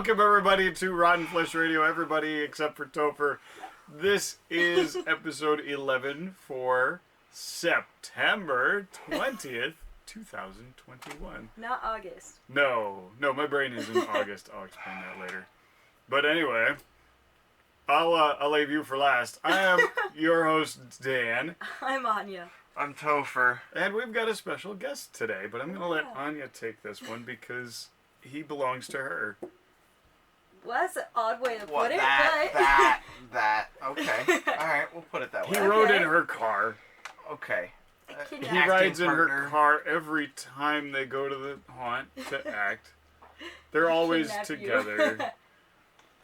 Welcome everybody to Rotten Flesh Radio, everybody except for Topher. This is episode 11 for September 20th, 2021. Not August. No, my brain is in August. I'll explain that later. But anyway, I'll leave you for last. I am your host, Dan. I'm Anya. I'm Topher. And we've got a special guest today, but I'm going to let Anya take this one because he belongs to her. Well, that's an odd way to put it, That. Okay. Alright, we'll put it that way. He rode in her car. Okay. He rides in her car every time they go to the haunt to act. They're always together.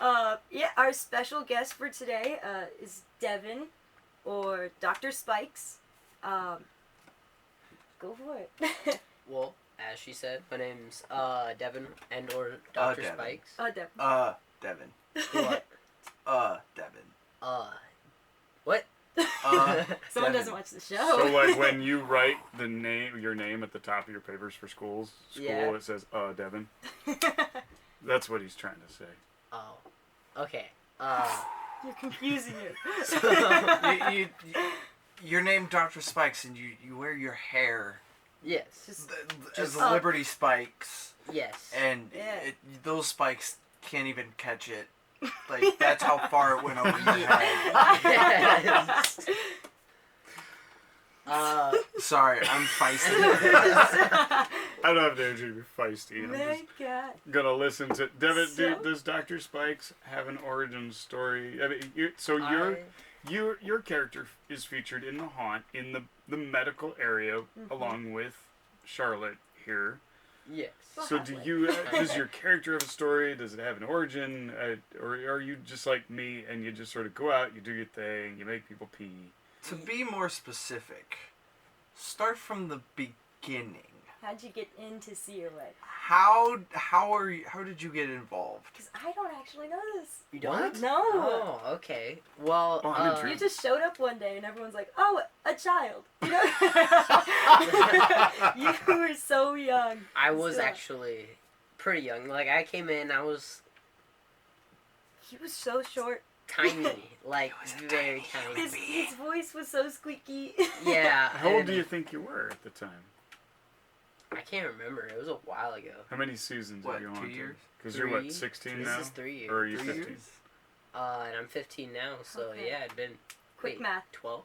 Yeah, our special guest for today is Devin, or Dr. Spikes. Go for it. Well, as she said, my name's Devin and or Dr. Spikes. Devin. What? Devin. What? Someone Devin. doesn't watch the show. So like when you write your name at the top of your papers for school, Yeah. it says, Devin. That's what he's trying to say. Oh. Okay. You're confusing it. You're named Dr. Spikes and you wear your hair Yes. as the Liberty Spikes. Yes. And Yeah. those spikes can't even catch it. Like, that's how far it went over your head. Yes. Sorry, I'm feisty. I don't have the energy to be feisty. I'm My just God. gonna listen to Devin. So- Does Dr. Spikes have an origin story? I mean, your character is featured in the haunt in the medical area along with Charlotte here. Yes. So does your character have a story? Does it have an origin? Or are you just like me and you just sort of go out, you do your thing, you make people pee? To be more specific, start from the beginning. How'd you get into Searlet? How did you get involved? Because I don't actually know this. You don't? No. Oh, okay. Well, I'm intrigued. You just showed up one day and everyone's like, oh, a child. You know? You were so young. I was Still. actually pretty young. Like, I came in, I was He was so short. tiny. Like, very tiny. His voice was so squeaky. Yeah. How old and do you think you were at the time? I can't remember. It was a while ago. How many seasons What, have you on? 2 years? Because you're what, 3? 16 This now? is 3 years. Or are you 3 15? years? And I'm 15 now, so Okay. yeah, it'd been Quick math. 12.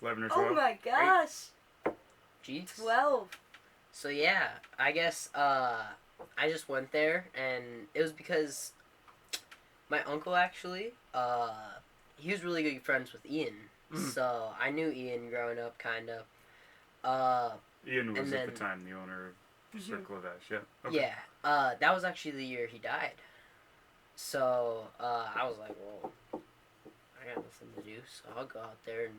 11 or 12? Oh my gosh. Jeez. 12. So yeah, I guess I just went there, and it was because my uncle actually he was really good friends with Ian, so I knew Ian growing up, kind of. Ian was and at then- the time the owner of Circle of Ash, yeah. Okay. Yeah, that was actually the year he died. So I was like, well, I got nothing to do, so I'll go out there and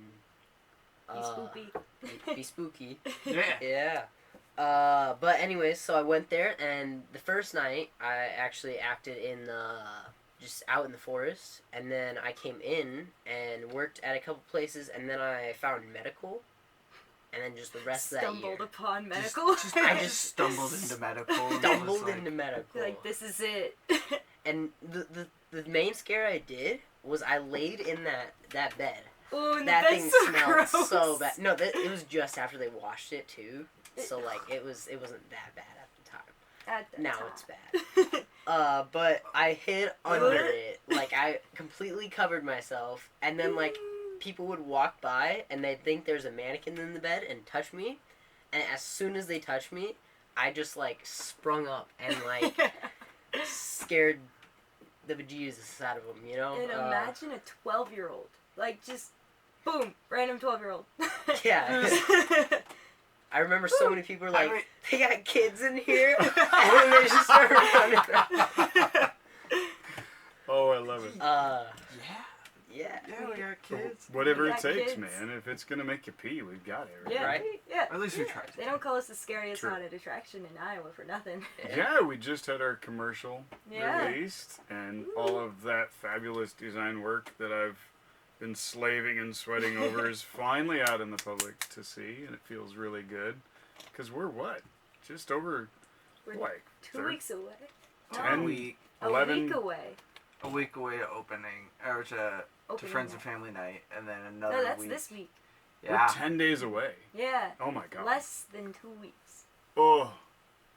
be spooky. Yeah. Yeah. But anyways, so I went there, and the first night I actually acted in just out in the forest, and then I came in and worked at a couple places, and then I found medical, and then just the rest of that year. Stumbled upon medical. I just stumbled into medical. and was Stumbled like, into medical. Like, this is it. And the main scare I did was I laid in that bed. Oh, and That that's thing so smelled gross. so bad. No, it was just after they washed it too. So like it wasn't that bad at the time. At the Now time. it's bad. But I hid under it. Like I completely covered myself, and then like people would walk by and they'd think there's a mannequin in the bed and touch me, and as soon as they touched me, I just like sprung up and like scared the bejesus out of them, you know? And imagine a 12-year-old. Like, just, boom, random 12-year-old. Yeah. I remember so many people were like, I mean- they got kids in here, and then they just started running. Oh, I love it. Yeah. Yeah, we got kids. Whatever We it got takes, kids. man. If it's going to make you pee, we've got it. Right? Yeah, Right? yeah. At least we tried. They don't call us the scariest True. haunted attraction in Iowa for nothing. Yeah, we just had our commercial Yeah. released, and all of that fabulous design work that I've been slaving and sweating over is finally out in the public to see, and it feels really good. Because we're what? Just over, We're like, 2 weeks away. 10, week, 11. A week away. a week away to opening, or to Opening Friends night. and Family Night, and then another No, that's week. this week. Yeah. We're 10 days away. Yeah. Oh my god. Less than 2 weeks. Oh,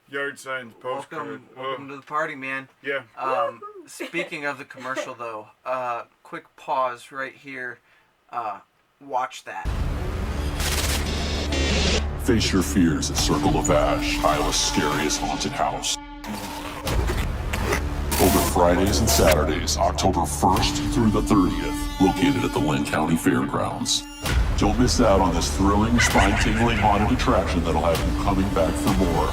yard signs, postcard. Welcome to the party, man. Yeah. Woohoo. Speaking of the commercial, though, quick pause right here. Watch that. Face your fears at Circle of Ash, Iowa's scariest haunted house. Open Fridays and Saturdays, October 1st through the 30th, located at the Lynn County Fairgrounds. Don't miss out on this thrilling, spine-tingling haunted attraction that'll have you coming back for more.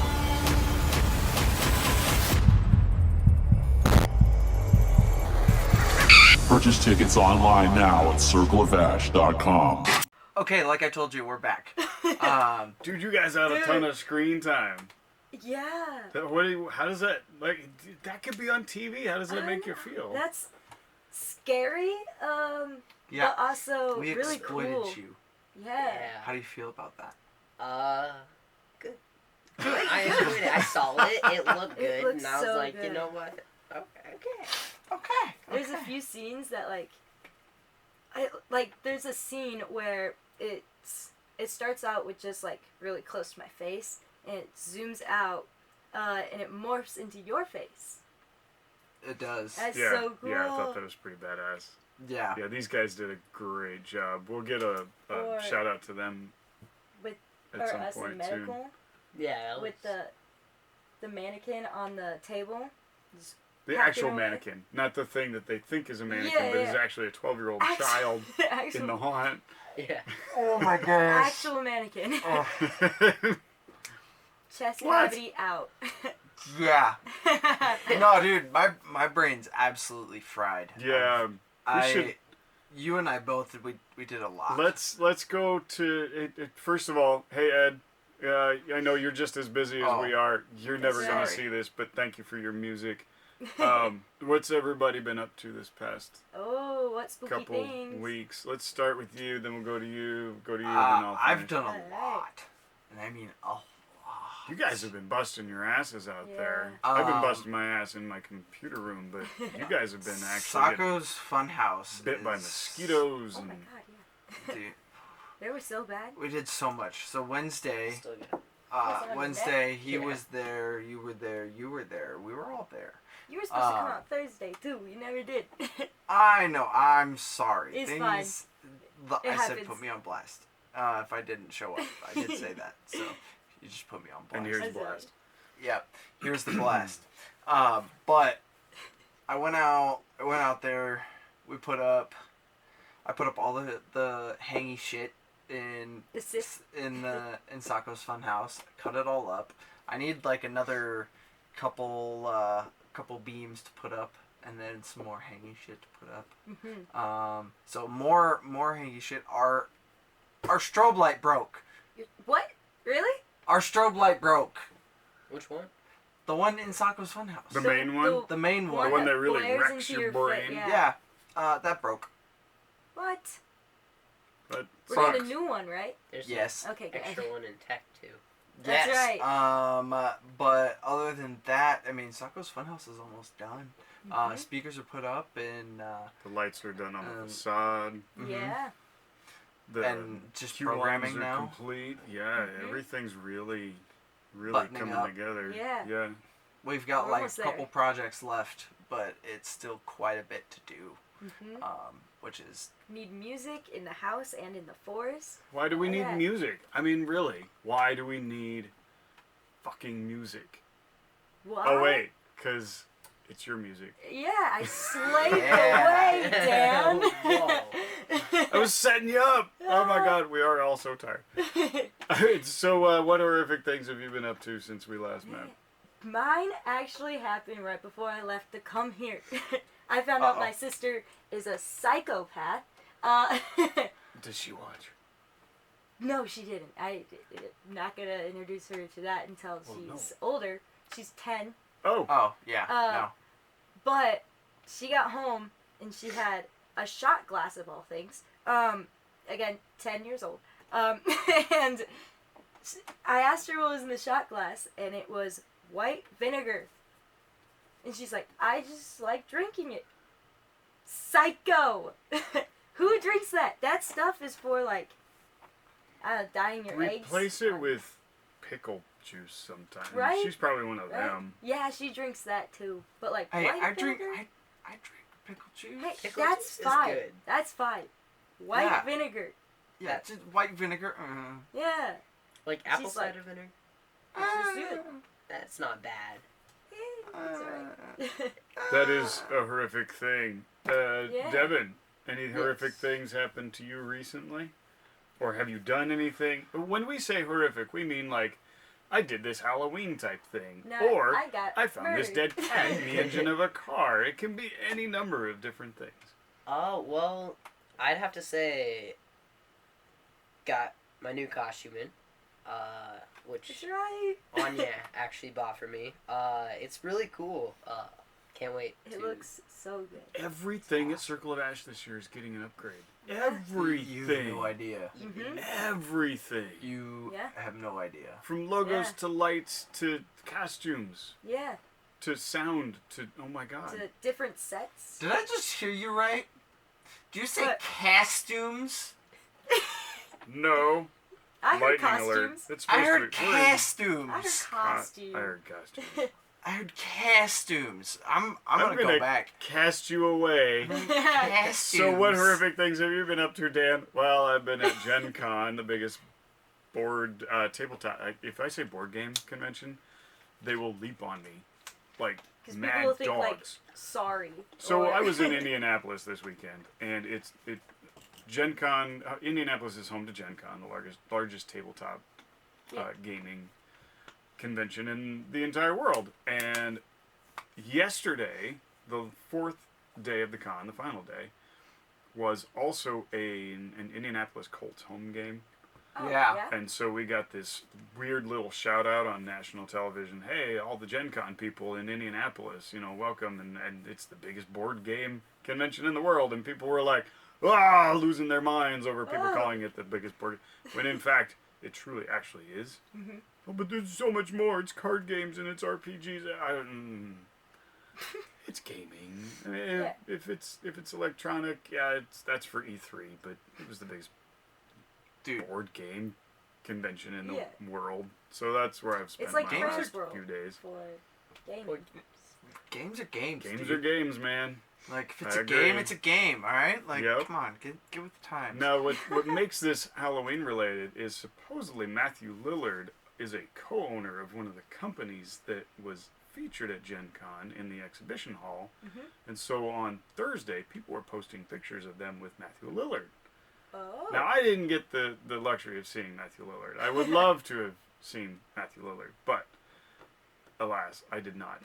Purchase tickets online now at circleofash.com. Okay, like I told you, we're back. Dude, you guys had a ton of screen time. Yeah. How does that, like, that could be on TV. How does that make you feel? That's scary. Yeah, But also we really exploited cool. you. Yeah. How do you feel about that? Good. I enjoyed it. I saw it. It looked It good, looked and I was so like, you good. know what? Okay. Okay. There's a few scenes that there's a scene where it starts out with just like really close to my face, and it zooms out, and it morphs into your face. It does. That's Yeah, so cool. yeah, I thought that was pretty badass. Yeah. Yeah, these guys did a great job. We'll get a Or- shout out to them With at or some us in point medical soon. Yeah. that with was- the mannequin on the table. Just The packing actual away. mannequin, not the thing that they think is a mannequin, Yeah, but is yeah. actually a 12-year-old Actu- child actual, in the haunt. Yeah. Oh my gosh. actual mannequin. Oh, Chest What? cavity out. yeah. No, dude, my brain's absolutely fried. Yeah, should- You and I both we did a lot. let's go to it. First of all, hey Ed, I know you're just as busy as Oh, we are. You're never gonna sorry. see this, but thank you for your music. What's everybody been up to this past Oh, what spooky couple things. weeks? Let's start with you, then we'll go to you, then Uh, I'll I've finish. done a Alright. lot, and I mean a lot. You guys have been busting your asses out there. Yeah. I've been Um, busting my ass in my computer room, but you guys have been actually getting Sacco's Funhouse bit by is- mosquitoes Oh my and god, yeah. Dude, They were so bad. we did so much. So Wednesday, Still good. on the Wednesday, he Yeah. was there. You were there. You were there. We were all there. You were supposed to come out Thursday too. You never did. I know. I'm sorry. It's Things, fine. I It said happens. put me on blast. If I didn't show up, I did say that. So you just put me on blast. and here's That's all blast. Yep. Here's the blast. But I went out there. I put up all the hangy shit in The sis. in Sacco's Funhouse. Cut it all up. I need like another couple beams to put up, and then some more hanging shit to put up. Mm-hmm. So more hanging shit. Our strobe light broke. What? Really? Our strobe light broke. Which one? The one in Sacco's Funhouse. The main one? The main one. The one that really blares wrecks into your fa- brain? Yeah. Yeah. That broke. What? But We're Sucks. getting a new one, right? There's Yes. Okay, an good. extra one in tech too. That's Yes. right. But other than that, I mean, Sacco's Funhouse is almost done. Mhm. Speakers are put up, and the lights are done on the Um, facade. Yeah. The and just queue programming lines are now. complete. Yeah, Mhm. everything's really Buttoning coming up. together. Yeah. Yeah. We've got We're like almost a couple there. projects left, but it's still quite a bit to do. Mm-hmm. Which is Need music in the house and in the forest. Why do we need Yeah. music? I mean, really, why do we need fucking music? What? Oh wait, because it's your music. Yeah, I slaved Yeah. away, Dan. Whoa. I was setting you up. Oh my god, we are all so tired. So, what horrific things have you been up to since we last met? Mine actually happened right before I left to come here. I found out Uh-oh. my sister is a psychopath. Does she watch? No, she didn't. I'm not gonna introduce her to that until Oh, she's older. She's 10. oh yeah no. But she got home and she had a shot glass of all things. Again, 10 years old. And I asked her what was in the shot glass, and it was white vinegar. And she's like, I just like drinking it. Psycho! Who drinks that? That stuff is for, like, dyeing your eggs. Replace it with pickle juice sometimes. Right? She's probably one of Right? them. Yeah, she drinks that too. But, like, Hey, white I drink vinegar? I drink pickle juice. Hey, Pickle that's juice is fine. good. That's fine. White Yeah. vinegar. Yeah, just white vinegar. Yeah. Like apple She's like- cider vinegar. Which is good. That's not bad. That's alright. That is a horrific thing. Yeah. Devin, any horrific Yes. things happened to you recently? Or have you done anything? When we say horrific, we mean like, I did this Halloween type thing. No, or I got found this murdered. dead cat in the engine of a car. It can be any number of different things. Oh, well, I'd have to say, got my new costume in, which That's right. Anya actually bought for me. It's really cool. Can't wait It to... looks so good. Everything at Circle of Ash this year is getting an upgrade. You Everything. have no idea. Mhm. Everything. You Yeah. have no idea. From logos Yeah. to lights to costumes Yeah. to sound to oh my god. To different sets. Did I just hear you right? Did you say What? costumes? No. I heard Lightning alert. costumes. It's I supposed heard to be. We're in- costumes. I heard costume. I heard costumes. I heard costumes. I'm I'm gonna go back. cast you away. Costumes. So what horrific things have you been up to, Dan? Well, I've been at Gen Con, the biggest board tabletop. If I say board game convention, they will leap on me like 'Cause mad people will think, dogs. like, sorry. So or- I was in Indianapolis this weekend, and Gen Con. Indianapolis is home to Gen Con, the largest tabletop Yeah. gaming convention in the entire world. And yesterday, the fourth day of the con, the final day, was also an Indianapolis Colts home game. Oh, Yeah. And so we got this weird little shout out on national television. Hey, all the Gen Con people in Indianapolis, welcome. And it's the biggest board game convention in the world. And people were like, losing their minds over people Oh. calling it the biggest board. When in fact, it truly actually is. Mm-hmm. Oh, but there's so much more. It's card games and it's RPGs. It's gaming. Yeah. If it's electronic, that's for E3. But it was the biggest Dude, board game convention in the Yeah. world. So that's where I've spent It's like my Games last World few days. for gaming. For- games are games. Games dude. are games, man. Like if it's I a game, agree. it's a game. All right. Like Yep. come on, get with the times. Now, what makes this Halloween related is supposedly Matthew Lillard is a co-owner of one of the companies that was featured at Gen Con in the exhibition hall. Mhm. And so on Thursday, people were posting pictures of them with Matthew Lillard. Oh. Now, I didn't get the luxury of seeing Matthew Lillard. I would love to have seen Matthew Lillard, but alas, I did not.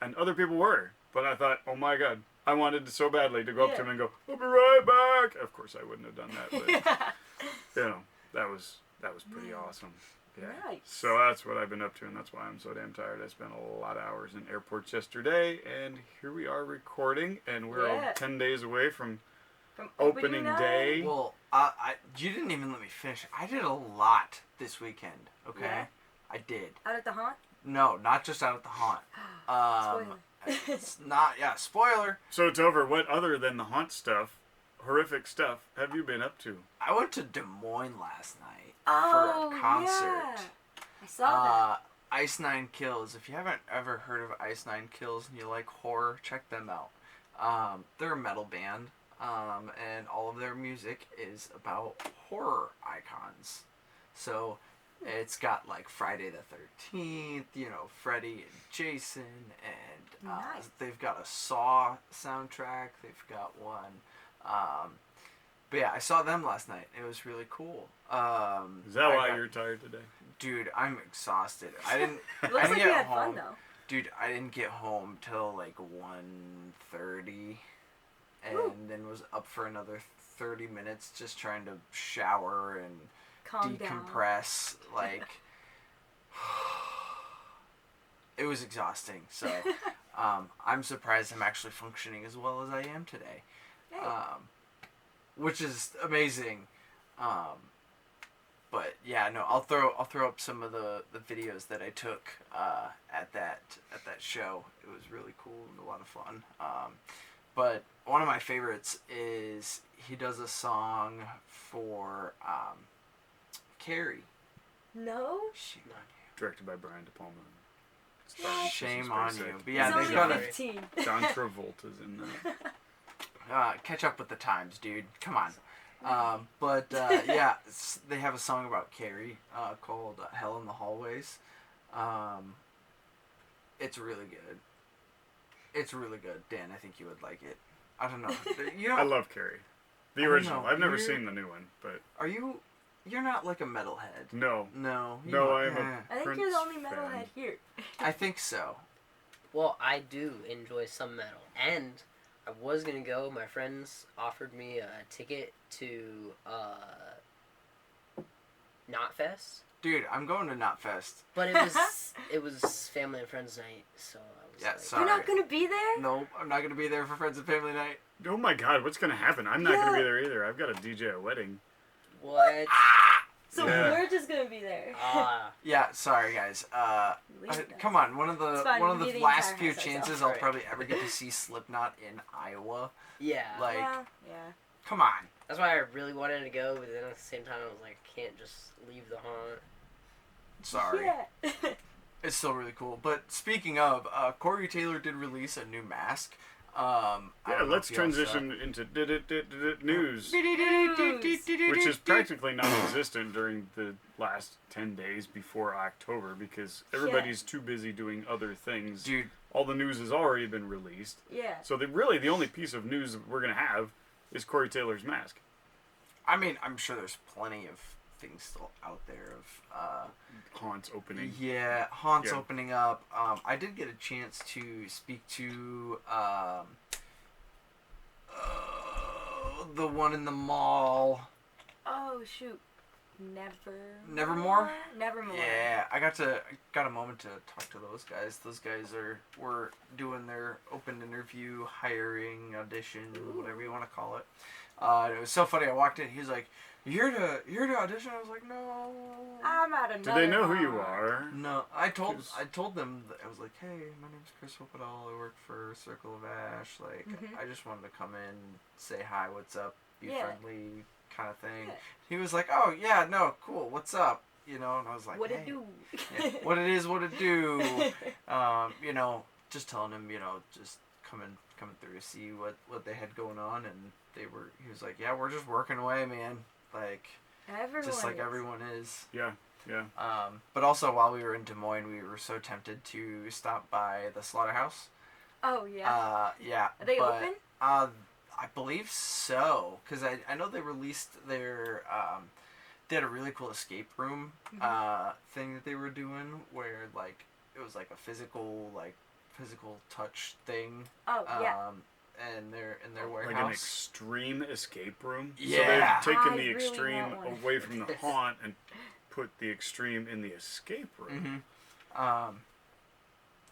And other people were. But I thought, oh my god, I wanted so badly to go up to Yeah. him and go, I'll be right back. Of course, I wouldn't have done that, but that was pretty awesome. Yeah. Nice. So that's what I've been up to, and that's why I'm so damn tired. I spent a lot of hours in airports yesterday, and here we are recording, and we're Yeah. 10 days away from From opening night. day. Well, you didn't even let me finish. I did a lot this weekend. Okay, Yeah. I did. Out at the haunt? No, not just out at the haunt. Spoiler. It's not. Yeah, spoiler. So, Tover, what other than the haunt stuff, horrific stuff, have you been up to? I went to Des Moines last night Oh, for a concert. yeah. I saw that. Ice Nine Kills. If you haven't ever heard of Ice Nine Kills and you like horror, check them out. They're a metal band, and all of their music is about horror icons. So it's got like Friday the 13th, Freddy and Jason, and Nice. they've got a Saw soundtrack. They've got one. But yeah, I saw them last night. It was really cool. Is that why you're tired today? Dude, I'm exhausted. I didn't. It I looks didn't like get you had home. fun, though. Dude, I didn't get home till like 1:30, and Whew. then was up for another 30 minutes just trying to shower and Calm down. decompress. Like, it was exhausting. So, I'm surprised I'm actually functioning as well as I am today, Hey. which is amazing. But yeah, no, I'll throw up some of the videos that I took at that show. It was really cool and a lot of fun. But one of my favorites is he does a song for Carrie. No? Shame on Directed by Brian De Palma. What? Shame on you. But He's yeah, only they've got 15. John Travolta's in that. catch up with the times, dude. Come on. But yeah, they have a song about Carrie called "Hell in the Hallways." It's really good. It's really good, Dan. I think you would like it. I don't know. You know, I love Carrie. The I don't original. know. I've never You're- seen the new one, but are you? You're not like a metalhead. no. No. you No, know- I am a- eh. I think Prince you're the only fan. metalhead here. I think so. Well, I do enjoy some metal, and I was gonna go. My friends offered me a ticket to Knotfest, Dude, I'm going to Knotfest. but it was family and friends night, so I was Yeah, like, sorry. You're not gonna be there? No, I'm not gonna be there for Friends and Family Night. Oh my God, what's gonna happen? I'm not gonna be Yeah. there either. I've got to DJ a wedding. what? So Yeah. we're just gonna be there. Yeah, sorry guys. Leave us. Come on, one of It's the fine, one of we the do the last entire few house chances ourselves. I'll Right. probably ever get to see Slipknot in Iowa. Yeah. Like, Well, yeah. come on. That's why I really wanted to go, but then at the same time, I was like, I can't just leave the haunt. Sorry. Yeah. It's still really cool. But speaking of, Corey Taylor did release a new mask. I Yeah, don't know let's if y'all saw. transition into news, News. which is practically non-existent during the last 10 days before October because everybody's too busy doing other things. Dude, All the news has already been released. Yeah. So the only piece of news that we're going to have is Corey Taylor's mask. I mean, I'm sure there's plenty of things still out there of Haunt's opening. yeah, haunts Yeah. opening up. I did get a chance to speak to the one in the mall. Oh shoot. Nevermore? Nevermore. Yeah, I got a moment to talk to those guys. Those guys were doing their open interview, hiring, audition, whatever you want to call it. It was so funny. I walked in. He's like, "You here to audition?" I was like, "No." I'm at Do another. they know who you haunt. are? No, I told 'Cause- them that I was like, "Hey, my name's Chris Hopadal. I work for Circle of Ash. Like, Mhm. I just wanted to come in, say hi, what's up, be Yeah. friendly, kind of thing." Yeah. He was like, "Oh yeah, no, cool. What's up?" You know, and I was like, What "Hey, it do? yeah, what it is, what it do." You know, just telling him, you know, just coming through to see what they had going on, and he was like, "Yeah, we're just working away, man. Like, Everyone just like is. everyone is." Yeah. But also while we were in Des Moines, we were so tempted to stop by the slaughterhouse. Oh yeah. Yeah. Are they but, open? I believe so, because I know they released their they had a really cool escape room thing that they were doing where like it was like a physical touch thing. Oh yeah. And they're in their Like an warehouse. extreme escape room. Yeah. So they've taken I the really extreme want one. away from the haunt and put the extreme in the escape room.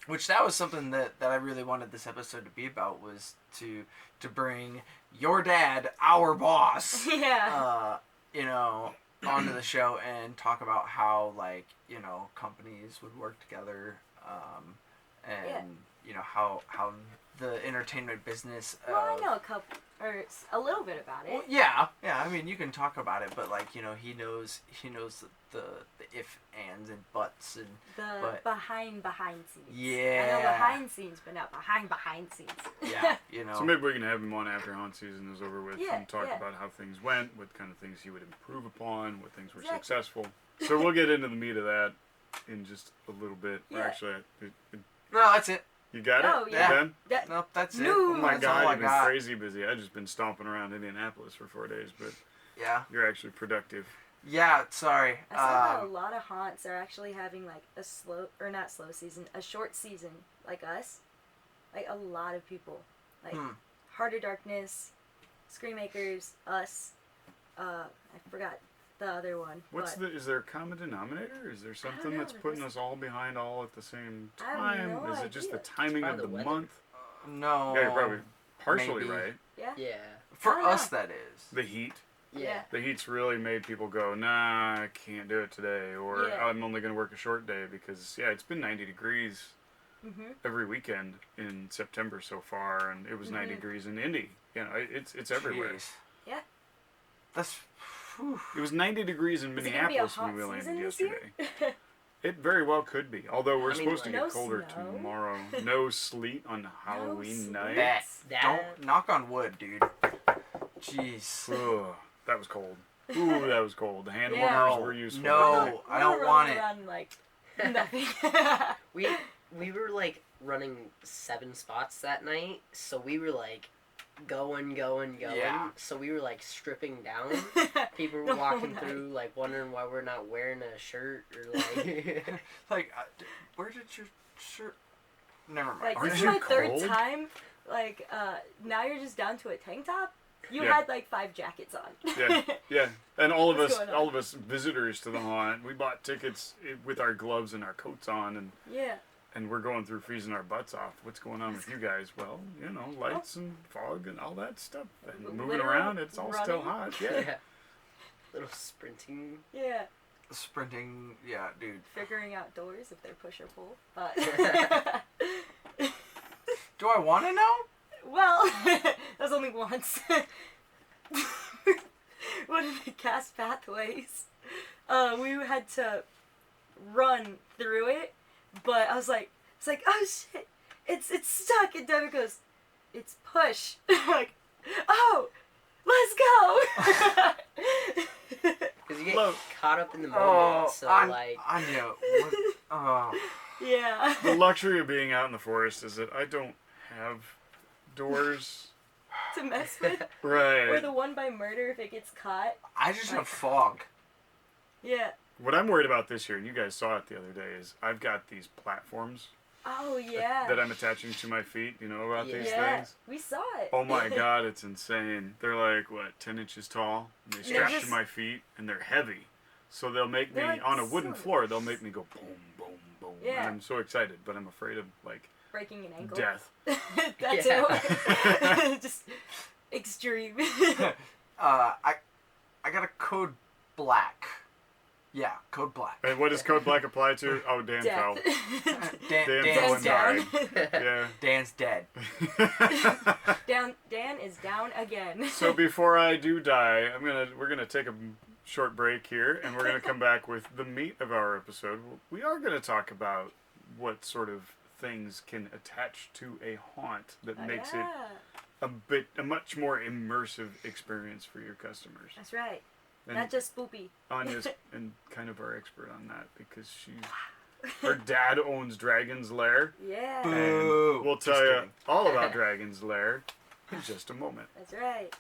Which that was something that I really wanted this episode to be about, was to bring your dad, our boss, Yeah. you know, onto the show and talk about how, like, you know, companies would work together, and Yeah. you know how the entertainment business. Well, I know a little bit about it. Well, yeah. I mean, you can talk about it, but like, you know, he knows the if, ands, and buts, and The behind scenes. I know Yeah. behind scenes, but not behind scenes. yeah, you know. So maybe we can have him on after haunt season is over with Yeah, and talk yeah. about how things went, what kind of things he would improve upon, what things were Exactly. successful. So we'll get into the meat of that in just a little bit. Or Yeah. actually, No, that's it. you got it? Oh, You yeah. done? That, Nope, that's it. No. Oh my That's all God, I you've been got. crazy busy. I've just been stomping around Indianapolis for 4 days, but Yeah. you're actually productive. Yeah, sorry. I saw that a lot of haunts are actually having like a short season, like us. Like a lot of people. Like Heart of Darkness, Screammakers, us, I forgot the other one. Is there a common denominator? Is there something know, that's like putting this- us all behind all at the same I have time? no Is it just the idea. timing of Probably the the weather. month? No. Yeah, you're probably partially maybe. right. Yeah? Yeah. For I don't us, know. that is. The heat. Yeah. The heat's really made people go, nah, I can't do it today, or Yeah. I'm only going to work a short day because, yeah, it's been 90 degrees every weekend in September so far, and it was 90 degrees in Indy. You know, it's everywhere. Jeez. Yeah. That's. Whew. It was 90 degrees in Is it gonna be a Minneapolis hot when we landed season this year? yesterday. It very well could be, although we're I mean, supposed to like- get No colder snow. tomorrow. No sleet on Halloween sleet. night. That. That- Don't knock on wood, dude. Jeez. Ugh, that was cold. Ooh, that was cold. The hand Yeah. warmers No, were useful. no. I don't We're want running it. around like nothing. We were like running 7 spots that night, so we were like going. Yeah. So we were like stripping down. People were The whole walking night. through like wondering why we're not wearing a shirt or like. Like, where did your shirt? Never mind. Like Aren't this is you my third cold? time. Like now you're just down to a tank top. You Yeah. had like 5 jackets on. Yeah, yeah. And all of What's us, going on? all of us visitors to the haunt, we bought tickets with our gloves and our coats on, Yeah. and we're going through freezing our butts off. What's going on with you guys? Well, you know, lights and fog and all that stuff, and moving Literal around. It's all still running. hot. Yeah. Little sprinting. Yeah. Sprinting, yeah, dude. Figuring out doors if they're push or pull. But Do I want to know? well, that's only once. One of the cast pathways, we had to run through it, but I was like, it's like, oh shit, it's stuck. And Devin goes, it's push. I'm like, oh, let's go. Because you get Look. caught up in the moment, so like. Anya. What, oh. Yeah. The luxury of being out in the forest is that I don't have doors. To mess with. Or Right. the one by murder if it gets caught. I just have fog. Yeah. What I'm worried about this year, and you guys saw it the other day, is I've got these platforms Oh yeah. that I'm attaching to my feet. You know about these yeah. things? We saw it. Oh my god, it's insane. They're like, what, 10 inches tall? And they They're strap to just- my feet, and they're heavy. So they'll make me, They're like on a wooden so floor, they'll nice. make me go boom, boom, boom. Yeah. And I'm so excited, but I'm afraid of, like, Breaking an ankle. death. That Yeah. too. Just extreme. I got a code black. Yeah, code black. And what does Code Black apply to? Oh, Dan fell. Death. Dan, Dan Dan's fell and dead. died. Yeah. Dan's dead. Dan is down again. So before I do die, we're gonna take a short break here, and we're gonna come back with the meat of our episode. We are gonna talk about what sort of things can attach to a haunt that makes it a much more immersive experience for your customers. That's right. And Not just spoopy. Anya's and kind of our expert on that because her dad owns Dragon's Lair, Yeah. and Boo. we'll tell Just you kidding. all about Dragon's Lair in just a moment. That's right.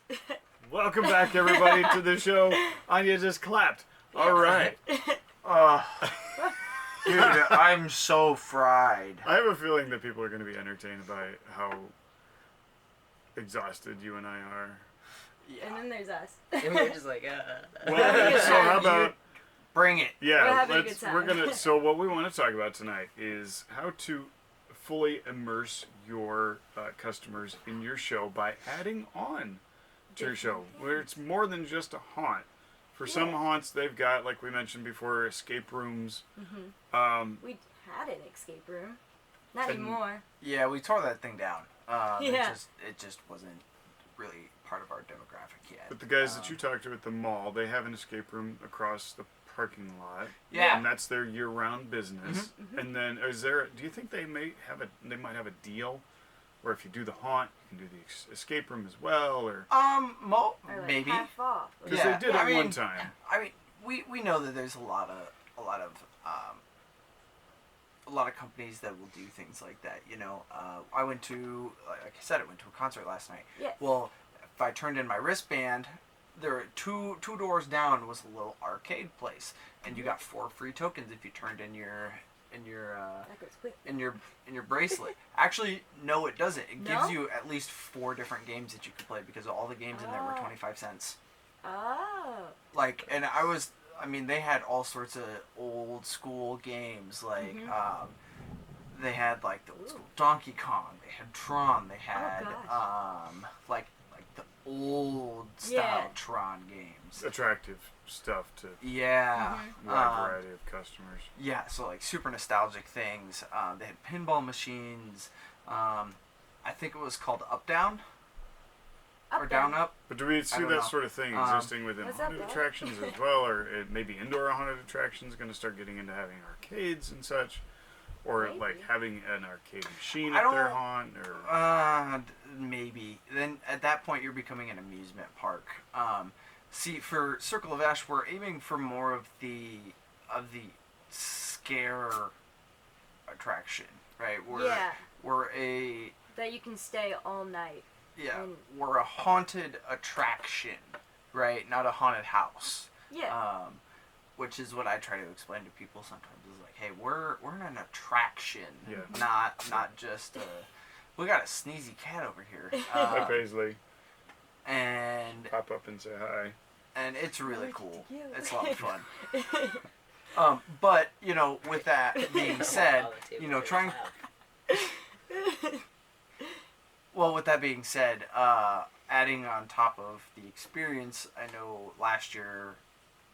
Welcome back, everybody, to the show. Anya just clapped. All right. Dude, I'm so fried. I have a feeling that people are going to be entertained by how exhausted you and I are. And then there's us. And we're just like, Well, so how about Bring it. We're yeah? having a good We're time. gonna. So what we want to talk about tonight is how to fully immerse your customers in your show by adding on to your show, where it's more than just a haunt. For some haunts, they've got, like we mentioned before, escape rooms. We had an escape room. Not And- anymore. Yeah, we tore that thing down. Yeah. It just wasn't really part of our demographic yet. But the guys that you talked to at the mall, they have an escape room across the parking lot. Yeah. And that's their year-round business. And then, do you think they might have a deal, where if you do the haunt, you can do the escape room as well, or Or like maybe. half off. because Yeah, they did I at mean- one time. I mean, we know that there's a lot of companies that will do things like that. You know, I went to, like I said, I went to a concert last night. Yes. Well, if I turned in my wristband, there were two doors down was a little arcade place, and you got 4 free tokens if you turned in your That goes quick. in your bracelet. Actually, no, it doesn't. It No? gives you at least 4 different games that you can play because all the games in there were Ah. 25 cents. Oh. Like, and I mean, they had all sorts of old school games. Like, they had like the old school Donkey Kong. They had Tron. They had gosh. like the old style Yeah. Tron games. Attractive stuff to Yeah. a wide variety of customers. Yeah, so like super nostalgic things. They had pinball machines. I think it was called Up Down or Down Up. But do we see don't that know. sort of thing existing within What's up, haunted bro? attractions as well, or maybe indoor haunted attractions going to start getting into having arcades and such, or Maybe. like having an arcade machine I at their don't- haunt, or Maybe. Then at that point you're becoming an amusement park. See, for Circle of Ash, we're aiming for more of the scare attraction, right? We're a that you can stay all night. we're a haunted attraction, right? Not a haunted house. Yeah. Which is what I try to explain to people sometimes. Is like, hey, we're an attraction, Yeah. not just we got a sneezy cat over here. Hi Paisley, And pop up and say hi. and it's really cool. you. It's a lot of fun. But you know, with that being said, On the table you know, very trying. loud. Well, with that being said, adding on top of the experience, I know last year,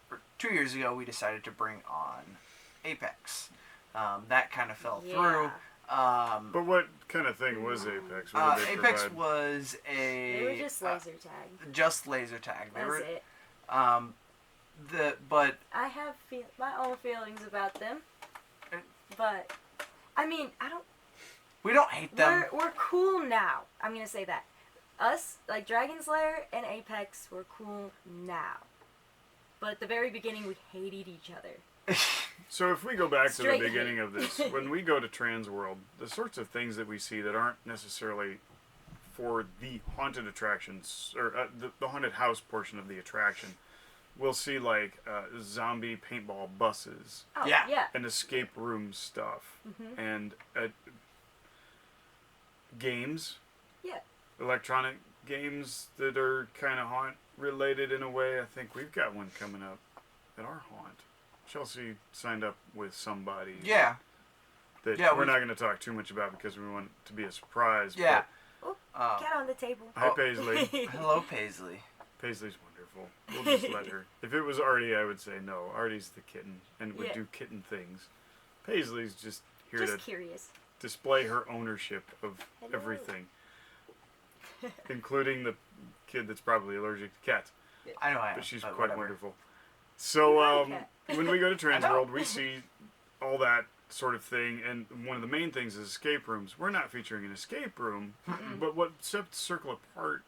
or 2 years ago, we decided to bring on Apex. That kind of fell through. But what kind of thing was Apex? What did they Apex provide? was a They were just laser tag. just laser tag. They That's were it. but I have my own feelings about them, And- but I mean, I don't. we don't hate them. We're cool now. I'm gonna say that. Us, like Dragon's Lair and Apex, were cool now. But at the very beginning, we hated each other. So if we go back to Straight the beginning of this, when we go to Trans World, the sorts of things that we see that aren't necessarily for the haunted attractions, or the haunted house portion of the attraction, we'll see like zombie paintball buses Oh, Yeah. yeah. and escape room stuff, Mm-hmm. and games, Yeah. electronic games that are kind of haunt related in a way. I think we've got one coming up at our haunt. Chelsea signed up with somebody Yeah. that Yeah, we're we- not going to talk too much about because we want it to be a surprise. Yeah. Oh, Um, cat on the table. But hi, Oh. Paisley. hello, Paisley. Paisley's wonderful. We'll just let her. If it was Artie, I would say no. Artie's the kitten and would Yeah. do kitten things. Paisley's just here Just to curious. display her ownership of Hello. everything, including the kid that's probably allergic to cats. I know I am. But she's but quite whatever. wonderful. So like cat. when we go to Trans I know. World, we see all that sort of thing, and one of the main things is escape rooms. We're not featuring an escape room, but what sets Circle apart,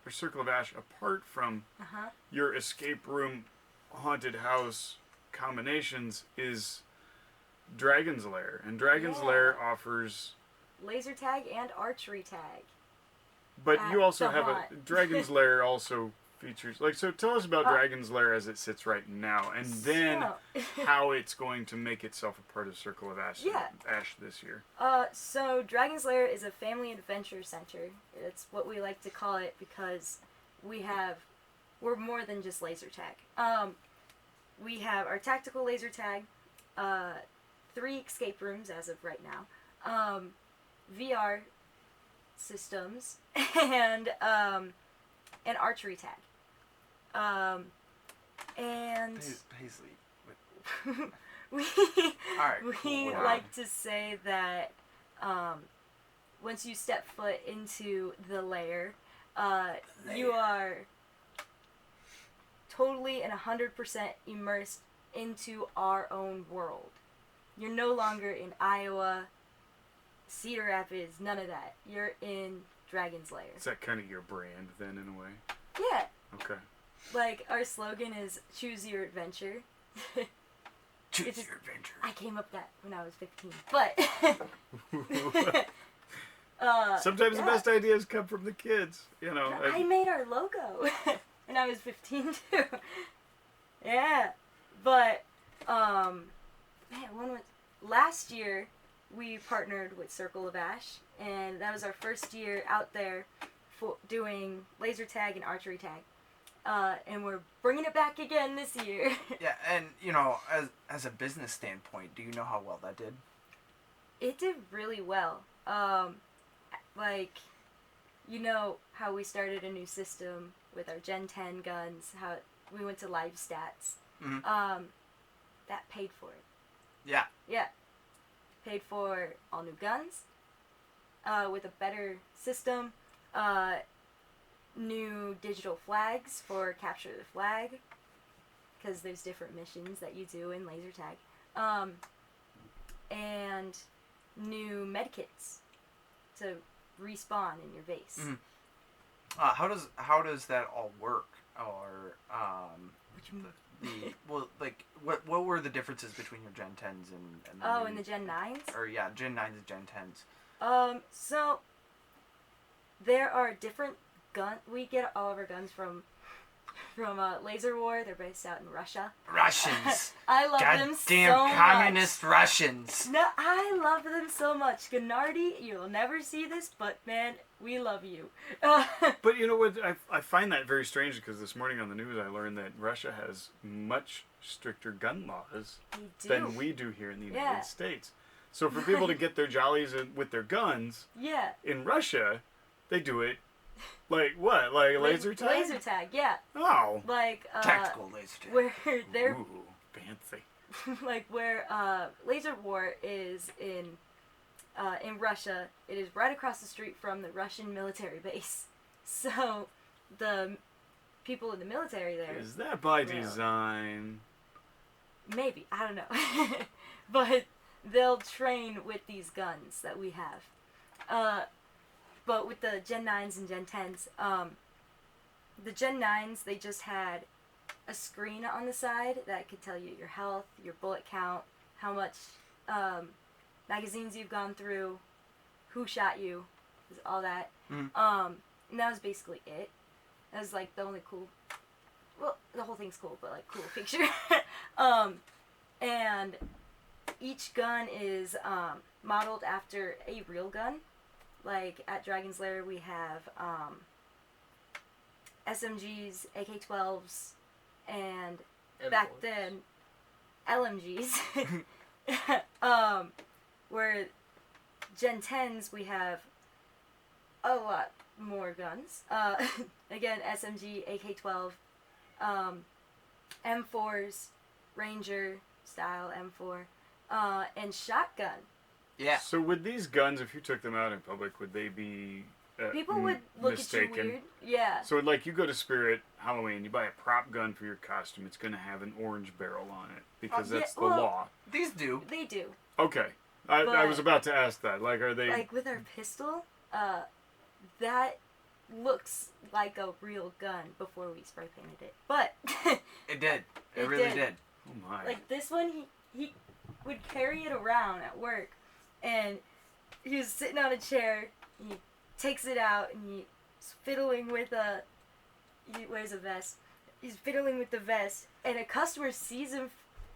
or Circle of Ash apart from Uh-huh. your escape room haunted house combinations is Dragon's Lair, and Dragon's Yeah. Lair offers. Laser tag and archery tag. But At you also the have a haunt. Dragon's Lair also features like, so tell us about Oh. Dragon's Lair as it sits right now, and then So- how it's going to make itself a part of Circle of Ash, Yeah. Ash this year. So Dragon's Lair is a family adventure center. It's what we like to call it because we're more than just laser tag. We have our tactical laser tag, 3 escape rooms as of right now, VR systems, and an archery tag. And Paisley. we Alright, we cool. like to say that once you step foot into the lair, you are totally and 100% immersed into our own world. You're no longer in Iowa, Cedar Rapids, none of that. You're in Dragon's Lair. Is that kind of your brand then, in a way? Yeah, Okay. like our slogan is "Choose Your Adventure." Choose It's just- your adventure. I came up with that when I was 15, but Sometimes the yeah. best ideas come from the kids, you know. I made our logo when I was 15 too. Yeah, but man, last year we partnered with Circle of Ash, and that was our first year out there for doing laser tag and archery tag, and we're bringing it back again this year. Yeah, and you know, as a business standpoint, do you know how well that did? It did really well. Like, you know how we started a new system with our Gen 10 guns, how we went to live stats. Mhm. That paid for it. Yeah. Yeah. Paid for all new guns, with a better system, new digital flags for capture the flag, because there's different missions that you do in laser tag, and new medkits to respawn in your base. Mhm. How does that all work? Or what were the differences between your Gen 10s and the And the Gen 9s? or yeah, Gen 9s and Gen 10s? So there are different we get all of our guns from Laser War. They're based out in Russia. Russians. I love them so Goddamn communist much. Russians. No, I love them so much. Gennady, you'll never see this, but man, we love you. But you know what? I find that very strange because this morning on the news I learned that Russia has much stricter gun laws than we do here in the United States. So for people to get their jollies with their guns, in Russia, they do it like what? Like laser tag? Laser tag, yeah. Oh. Like Tactical laser tag. Where they're Ooh, fancy. like where Laser War is in Russia, it is right across the street from the Russian military base. So the people in the military there. Is that by design? Maybe, I don't know. But they'll train with these guns that we have. But with the Gen 9s and Gen 10s, the Gen 9s, they just had a screen on the side that could tell you your health, your bullet count, how much magazines you've gone through, who shot you, all that. And that was basically it. That was like the only cool, well, the whole thing's cool, but like cool feature. And each gun is modeled after a real gun. Like at Dragon's Lair we have SMGs, AK-12s, and back then LMGs. Where Gen 10s we have a lot more guns. Again, SMG, AK-12, M4s, Ranger style M4, and shotgun. Yeah. So with these guns, if you took them out in public, would they be people would look mistaken? at you weird? Yeah. So like you go to Spirit Halloween, you buy a prop gun for your costume. It's going to have an orange barrel on it because that's the law. These do. They do. Okay. I was about to ask that. Like, are they... Like with our pistol, that looks like a real gun before we spray painted it. But... It did. It really did. Oh my. Like this one, he would carry it around at work. And he was sitting on a chair, he takes it out, and he's fiddling with he wears a vest. He's fiddling with the vest, and a customer sees him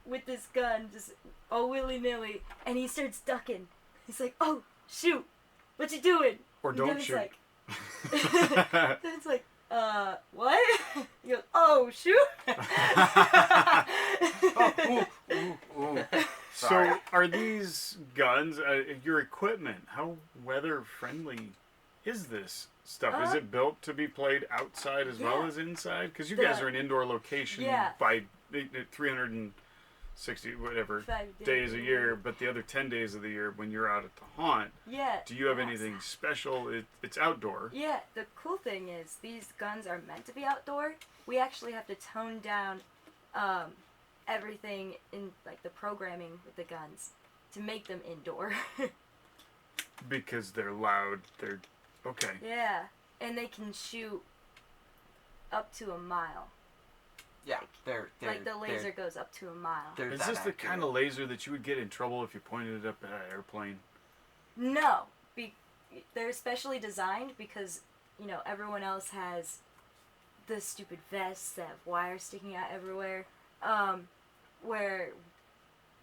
with this gun, just all willy-nilly, and he starts ducking. He's like, "Oh, shoot, what you doing?" Or and don't then shoot. Then it's like, what? He goes, "Oh, shoot." Ooh. So are these guns, your equipment, how weather friendly is this stuff? Is it built to be played outside as well as inside? Because you guys are an indoor location by 360 whatever days a year, but the other 10 days of the year when you're out at the haunt, do you have anything special? It's outdoor. Yeah, the cool thing is these guns are meant to be outdoor. We actually have to tone down everything in like the programming with the guns to make them indoor. Because they're loud. They're okay. Yeah, and they can shoot up to a mile. Yeah, they're like the laser goes up to a mile. Is this the kind of laser that you would get in trouble if you pointed it up at an airplane? No, they're specially designed because everyone else has the stupid vests that have wires sticking out everywhere. Where